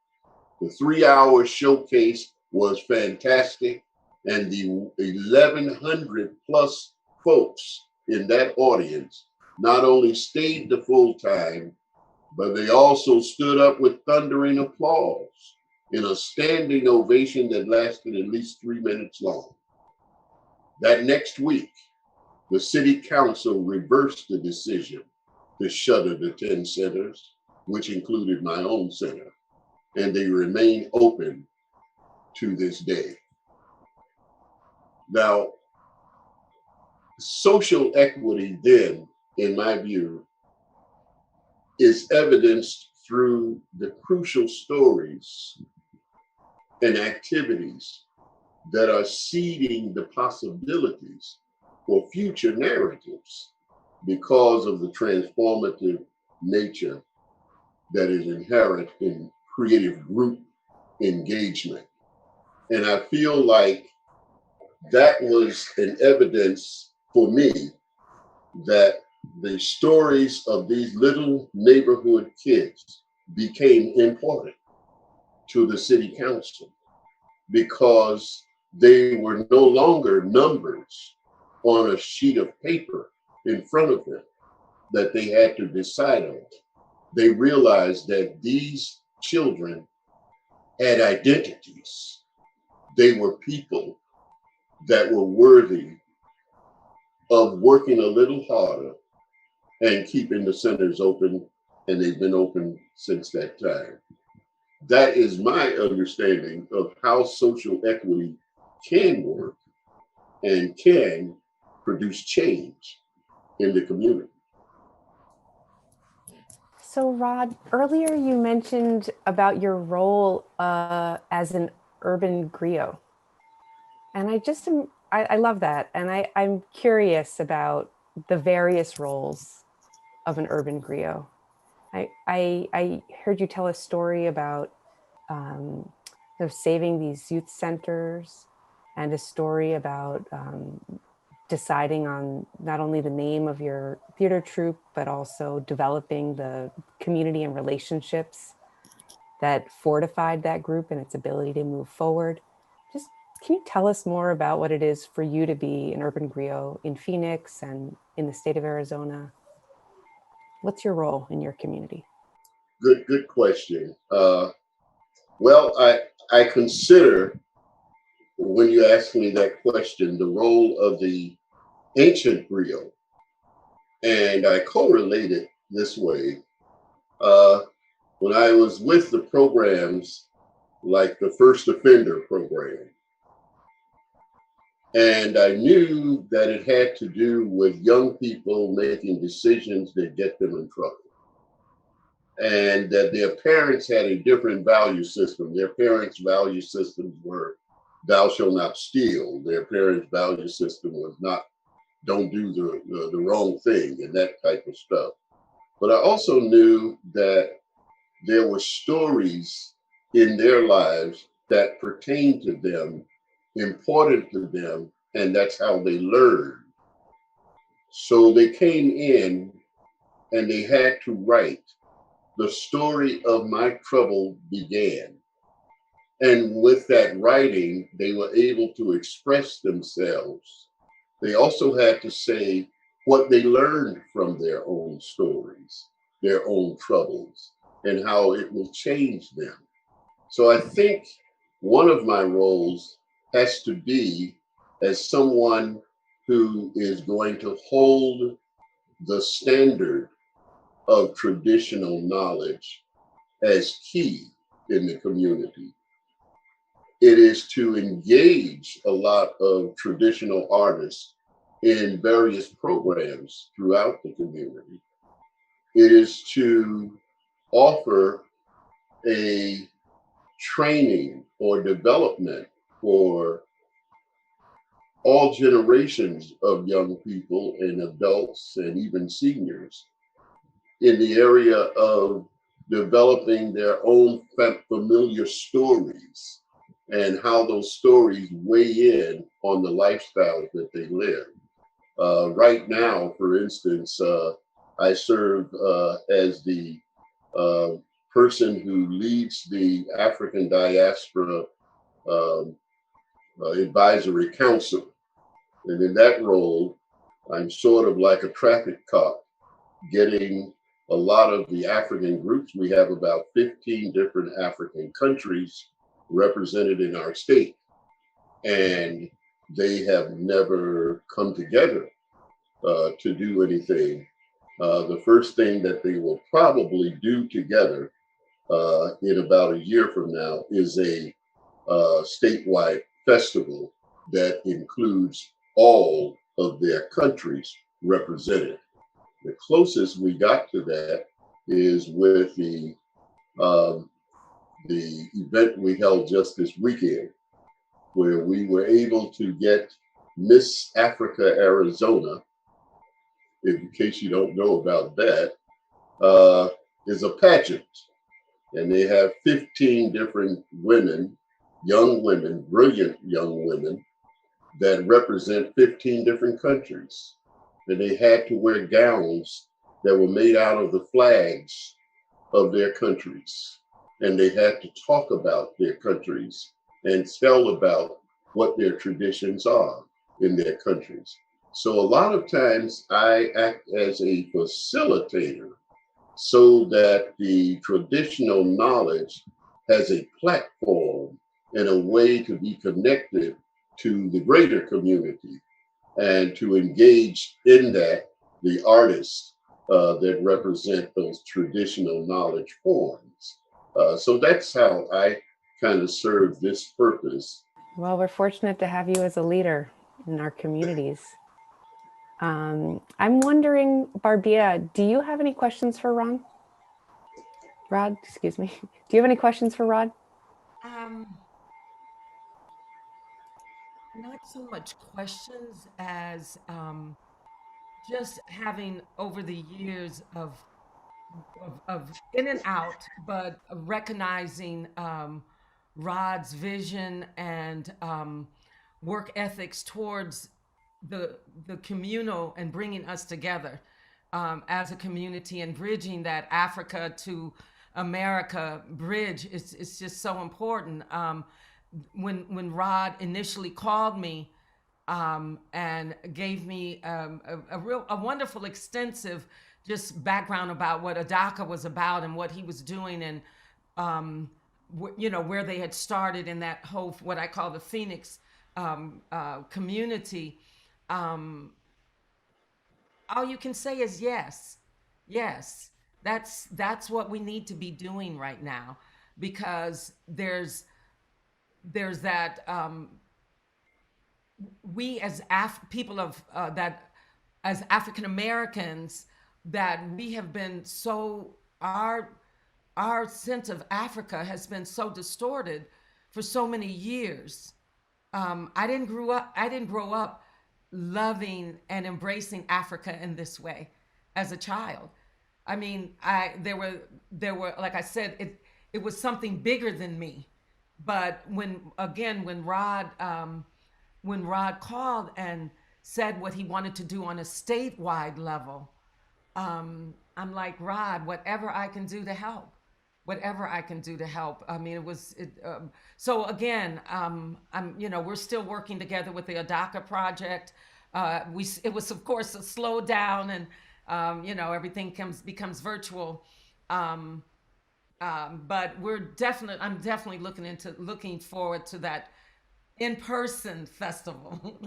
The 3-hour showcase was fantastic, and the 1,100 plus folks in that audience not only stayed the full time, but they also stood up with thundering applause in a standing ovation that lasted at least 3 minutes long. That next week, the city council reversed the decision to shutter the 10 centers, which included my own center, and they remain open to this day. Now, social equity then in my view, is evidenced through the crucial stories and activities that are seeding the possibilities for future narratives because of the transformative nature that is inherent in creative group engagement. And I feel like that was an evidence for me that the stories of these little neighborhood kids became important to the city council because they were no longer numbers on a sheet of paper in front of them that they had to decide on. They realized that these children had identities. They were people that were worthy of working a little harder and keeping the centers open, and they've been open since that time. That is my understanding of how social equity can work and can produce change in the community. So, Rod, earlier you mentioned about your role as an urban griot. And I love that. And I'm curious about the various roles of an urban griot. I heard you tell a story about saving these youth centers, and a story about deciding on not only the name of your theater troupe, but also developing the community and relationships that fortified that group and its ability to move forward. Just can you tell us more about what it is for you to be an urban griot in Phoenix and in the state of Arizona? What's your role in your community? Good question. Well, I consider, when you ask me that question, the role of the ancient griot, and I correlate it this way. When I was with the programs like the first offender program, and I knew that it had to do with young people making decisions that get them in trouble, and that their parents had a different value system. Their parents' value systems were thou shalt not steal. Their parents' value system was not don't do the wrong thing and that type of stuff. But I also knew that there were stories in their lives that pertained to them, important to them, and that's how they learned. So they came in and they had to write the story of my trouble began. And with that writing, they were able to express themselves. They also had to say what they learned from their own stories, their own troubles, and how it will change them. So I think one of my roles has to be as someone who is going to hold the standard of traditional knowledge as key in the community. It is to engage a lot of traditional artists in various programs throughout the community. It is to offer a training or development for all generations of young people and adults and even seniors in the area of developing their own familiar stories and how those stories weigh in on the lifestyles that they live. Right now, for instance, I serve as the person who leads the African Diaspora um, Advisory Council. And in that role, I'm sort of like a traffic cop, getting a lot of the African groups. We have about 15 different African countries represented in our state, and they have never come together to do anything. The first thing that they will probably do together in about a year from now is a statewide festival that includes all of their countries represented. The closest we got to that is with the event we held just this weekend, where we were able to get Miss Africa Arizona. In case you don't know about that, is a pageant, and they have 15 different women, young women, brilliant young women that represent 15 different countries. And they had to wear gowns that were made out of the flags of their countries. And they had to talk about their countries and tell about what their traditions are in their countries. So a lot of times I act as a facilitator so that the traditional knowledge has a platform and a way to be connected to the greater community and to engage in that the artists that represent those traditional knowledge forms. So that's how I kind of serve this purpose. Well, we're fortunate to have you as a leader in our communities. I'm wondering, Barbea, do you have any questions for Rod, excuse me. Do you have any questions for Rod? Not so much questions as just having over the years of in and out, but recognizing Rod's vision and work ethics towards the communal and bringing us together as a community and bridging that Africa to America bridge is just so important. When Rod initially called me and gave me a wonderful, extensive just background about what ALAANA was about and what he was doing, and where they had started in that whole what I call the Phoenix community. All you can say is yes, yes. That's what we need to be doing right now, because there's that we as people of that as African Americans, that we have been so our sense of Africa has been so distorted for so many years. I didn't grow up loving and embracing Africa in this way as a child. I mean, there were like I said, it was something bigger than me. But when Rod called and said what he wanted to do on a statewide level, I'm like, Rod, whatever I can do to help. I mean, so again, we're still working together with the ALAANA project. It was of course a slow down, and everything becomes virtual. But I'm definitely looking forward to that in-person festival.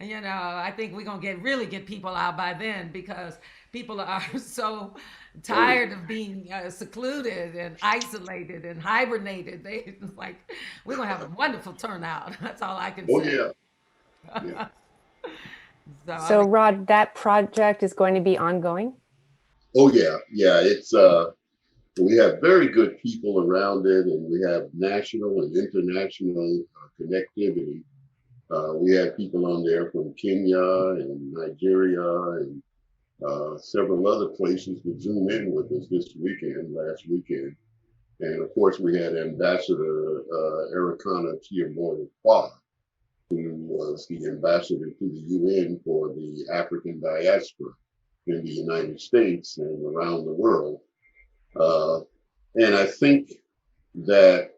I think we're gonna really get people out by then, because people are so tired of being secluded and isolated and hibernated. It's like we're gonna have a wonderful turnout. That's all I can say. Oh yeah. So Rod, that project is going to be ongoing? Oh yeah. It's we have very good people around it, and we have national and international connectivity. We had people on there from Kenya and Nigeria and several other places to zoom in with us last weekend. And of course, we had Ambassador Ericana Tiamori-Kwa, who was the ambassador to the UN for the African diaspora in the United States and around the world. And I think that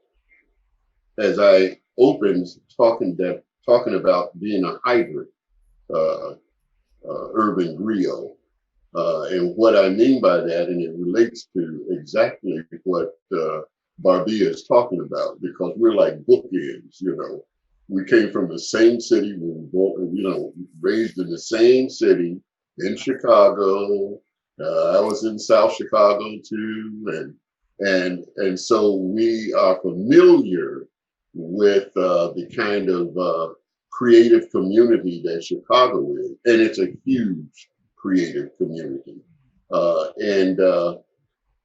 as I opened talking about being a hybrid urban griot, and what I mean by that, and it relates to exactly what Barbea is talking about, because we're like bookends, We came from the same city, we were born, raised in the same city in Chicago. I was in South Chicago too, and so we are familiar with the kind of creative community that Chicago is, and it's a huge creative community.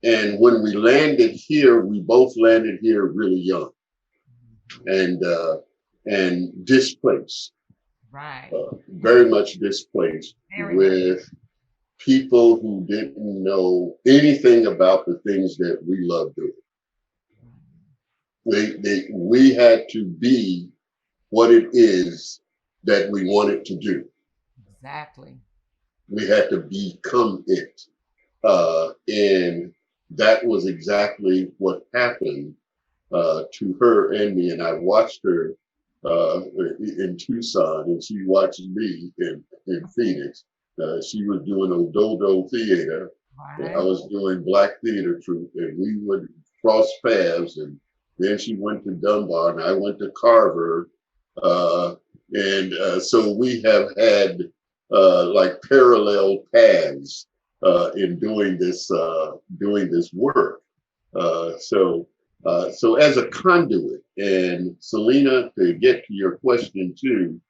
And when we landed here, we both landed here really young and displaced, Right. very much displaced, Very with people who didn't know anything about the things that we love doing. We had to be what it is that we wanted to do. Exactly. We had to become it. And that was exactly what happened to her and me. And I watched her in Tucson, and she watched me in Phoenix. She was doing Ododo theater, and I Right. was doing Black theater troupe, and we would cross paths. And then she went to Dunbar, and I went to Carver. So we have had like parallel paths in doing this work. So as a conduit, and Selina, to get to your question too,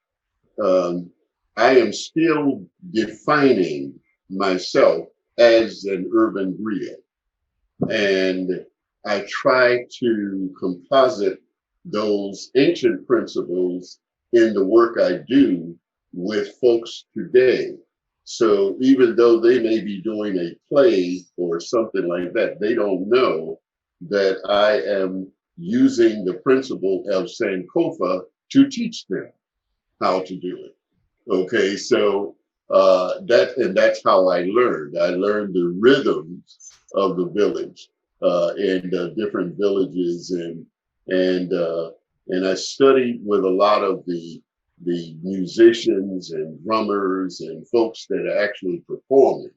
I am still defining myself as an urban griot, and I try to composite those ancient principles in the work I do with folks today. So even though they may be doing a play or something like that, they don't know that I am using the principle of Sankofa to teach them how to do it. Okay, so that's how I learned. I learned the rhythms of the village in different villages, and I studied with a lot of the musicians and drummers and folks that are actually performing,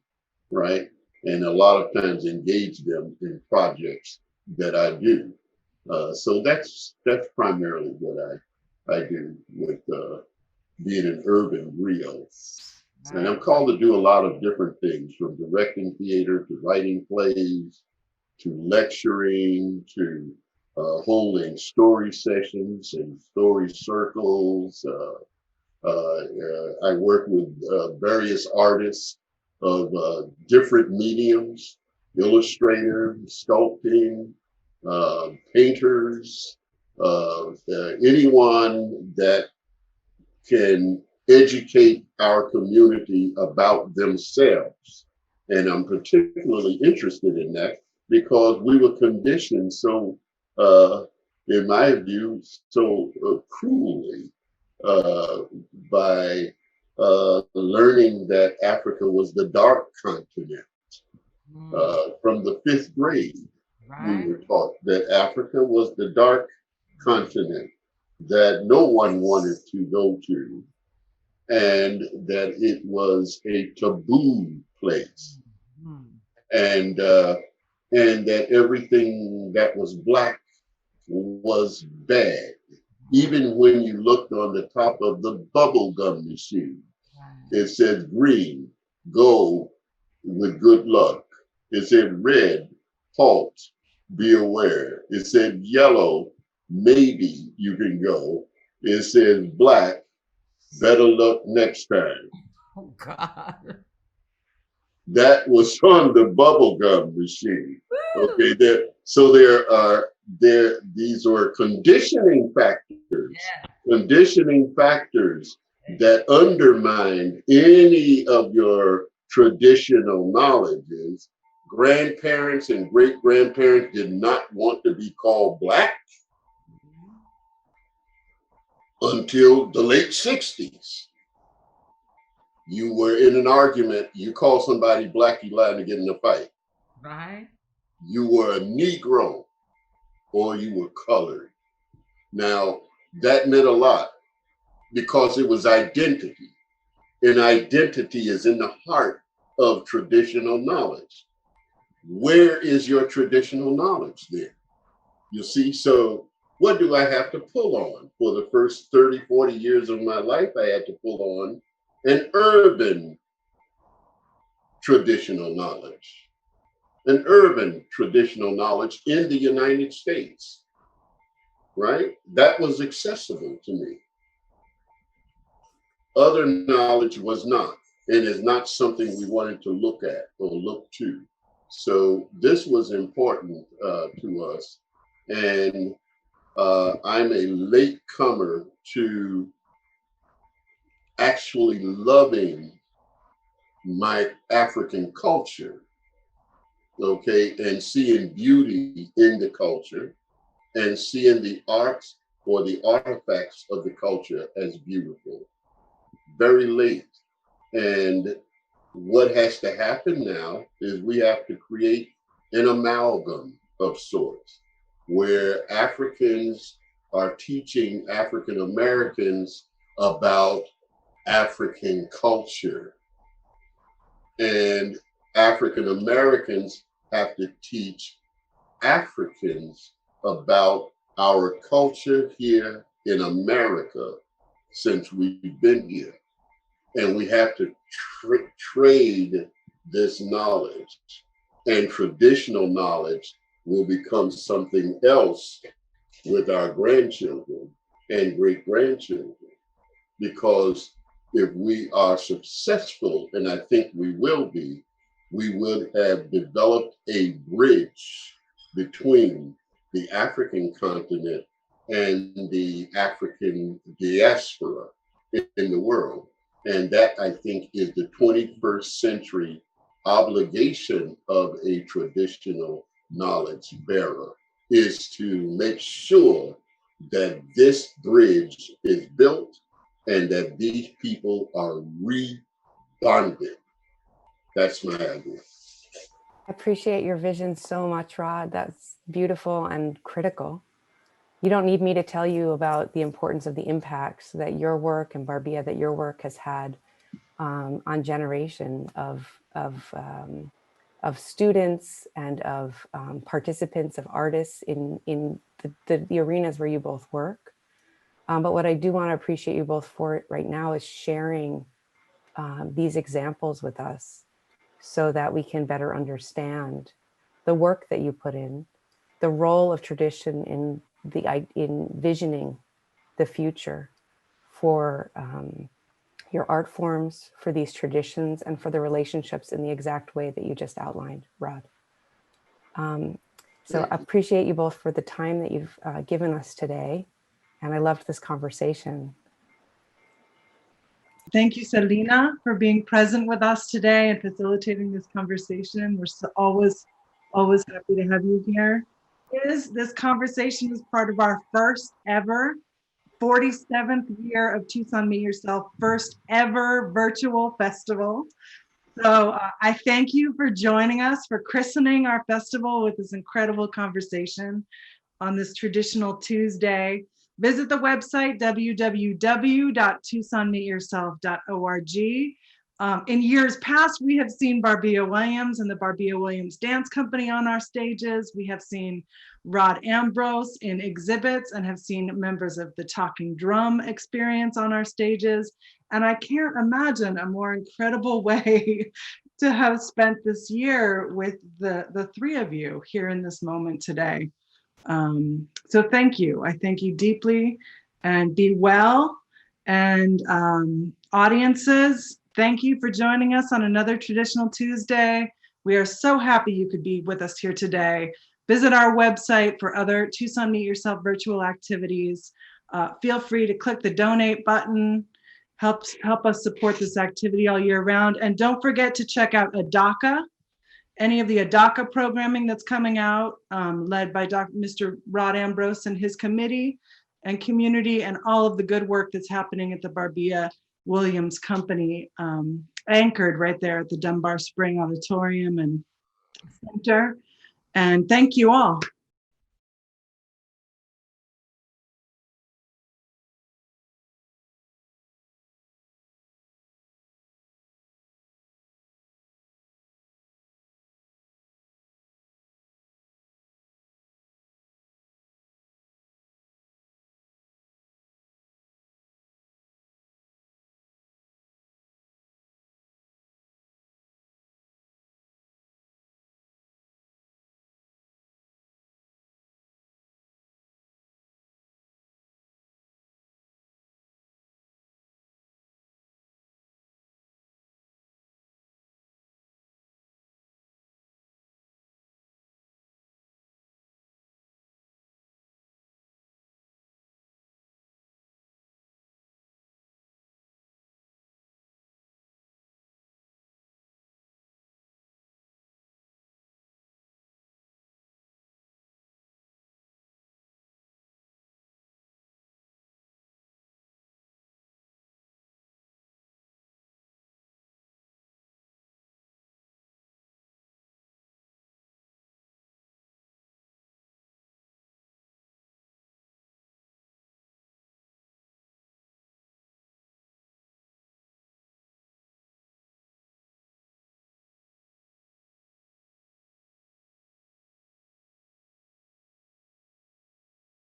right? And a lot of times engage them in projects that I do. So that's primarily what I do with being an urban griot. And I'm called to do a lot of different things, from directing theater to writing plays to lecturing to holding story sessions and story circles. I work with various artists of different mediums: illustrator, sculpting, painters, anyone that can educate our community about themselves. And I'm particularly interested in that because we were conditioned so, in my view, so cruelly by learning that Africa was the dark continent. From the 5th grade, we were taught that Africa was the dark continent that no one wanted to go to, and that it was a taboo place, and that everything that was Black was bad. Even when you looked on the top of the bubble gum machine, it said green, go with good luck. It said red, halt, be aware. It said yellow, maybe you can go. It says Black, better luck next time. Oh God. That was on the bubblegum machine. Okay, these are conditioning factors, that undermine any of your traditional knowledges. Grandparents and great grandparents did not want to be called Black until the late 60s. You were in an argument, you call somebody Black, you liable to get in a fight. Right. You were a Negro or you were colored. Now, that meant a lot because it was identity. And identity is in the heart of traditional knowledge. Where is your traditional knowledge then? You see, so what do I have to pull on? For the first 30, 40 years of my life, I had to pull on an urban traditional knowledge. An urban traditional knowledge in the United States, right? That was accessible to me. Other knowledge was not. and is not something we wanted to look at or look to. So this was important to us. And I'm a late comer to actually loving my African culture, okay, and seeing beauty in the culture and seeing the arts or the artifacts of the culture as beautiful. Very late. And what has to happen now is we have to create an amalgam of sorts where Africans are teaching African Americans about African culture. And African Americans have to teach Africans about our culture here in America since we've been here. And we have to trade this knowledge. And traditional knowledge will become something else with our grandchildren and great grandchildren. Because if we are successful, and I think we will be, we would have developed a bridge between the African continent and the African diaspora in the world. And that, I think, is the 21st century obligation of a traditional knowledge bearer, is to make sure that this bridge is built and that these people are rebonded. That's my idea. I appreciate your vision so much, Rod. That's beautiful and critical. You don't need me to tell you about the importance of the impacts that your work, and Barbea, that your work has had on generation of students and of participants, of artists in the arenas where you both work. But what I do want to appreciate you both for right now is sharing these examples with us so that we can better understand the work that you put in, the role of tradition in visioning the future for your art forms, for these traditions, and for the relationships in the exact way that you just outlined, Rod. So I appreciate you both for the time that you've given us today. And I loved this conversation. Thank you, Selina, for being present with us today and facilitating this conversation. We're always happy to have you here. This conversation is part of our first ever 47th year of Tucson Meet Yourself, first ever virtual festival. So I thank you for joining us, for christening our festival with this incredible conversation on this traditional Tuesday. Visit the website, www.tucsonmeetyourself.org. In years past, we have seen Barbea Williams and the Barbea Williams Dance Company on our stages. We have seen Rod Ambrose in exhibits and have seen members of the Talking Drum experience on our stages. And I can't imagine a more incredible way to have spent this year with the three of you here in this moment today. So thank you. I thank you deeply, and be well. And audiences, thank you for joining us on another Traditional Tuesday. We are so happy you could be with us here today. Visit our website for other Tucson Meet Yourself virtual activities. Feel free to click the donate button. Help us support this activity all year round. And don't forget to check out ADACA, any of the ADACA programming that's coming out, led by Mr. Rod Ambrose and his committee and community, and all of the good work that's happening at the Barbea Williams Company, anchored right there at the Dunbar Spring Auditorium and Center. And thank you all.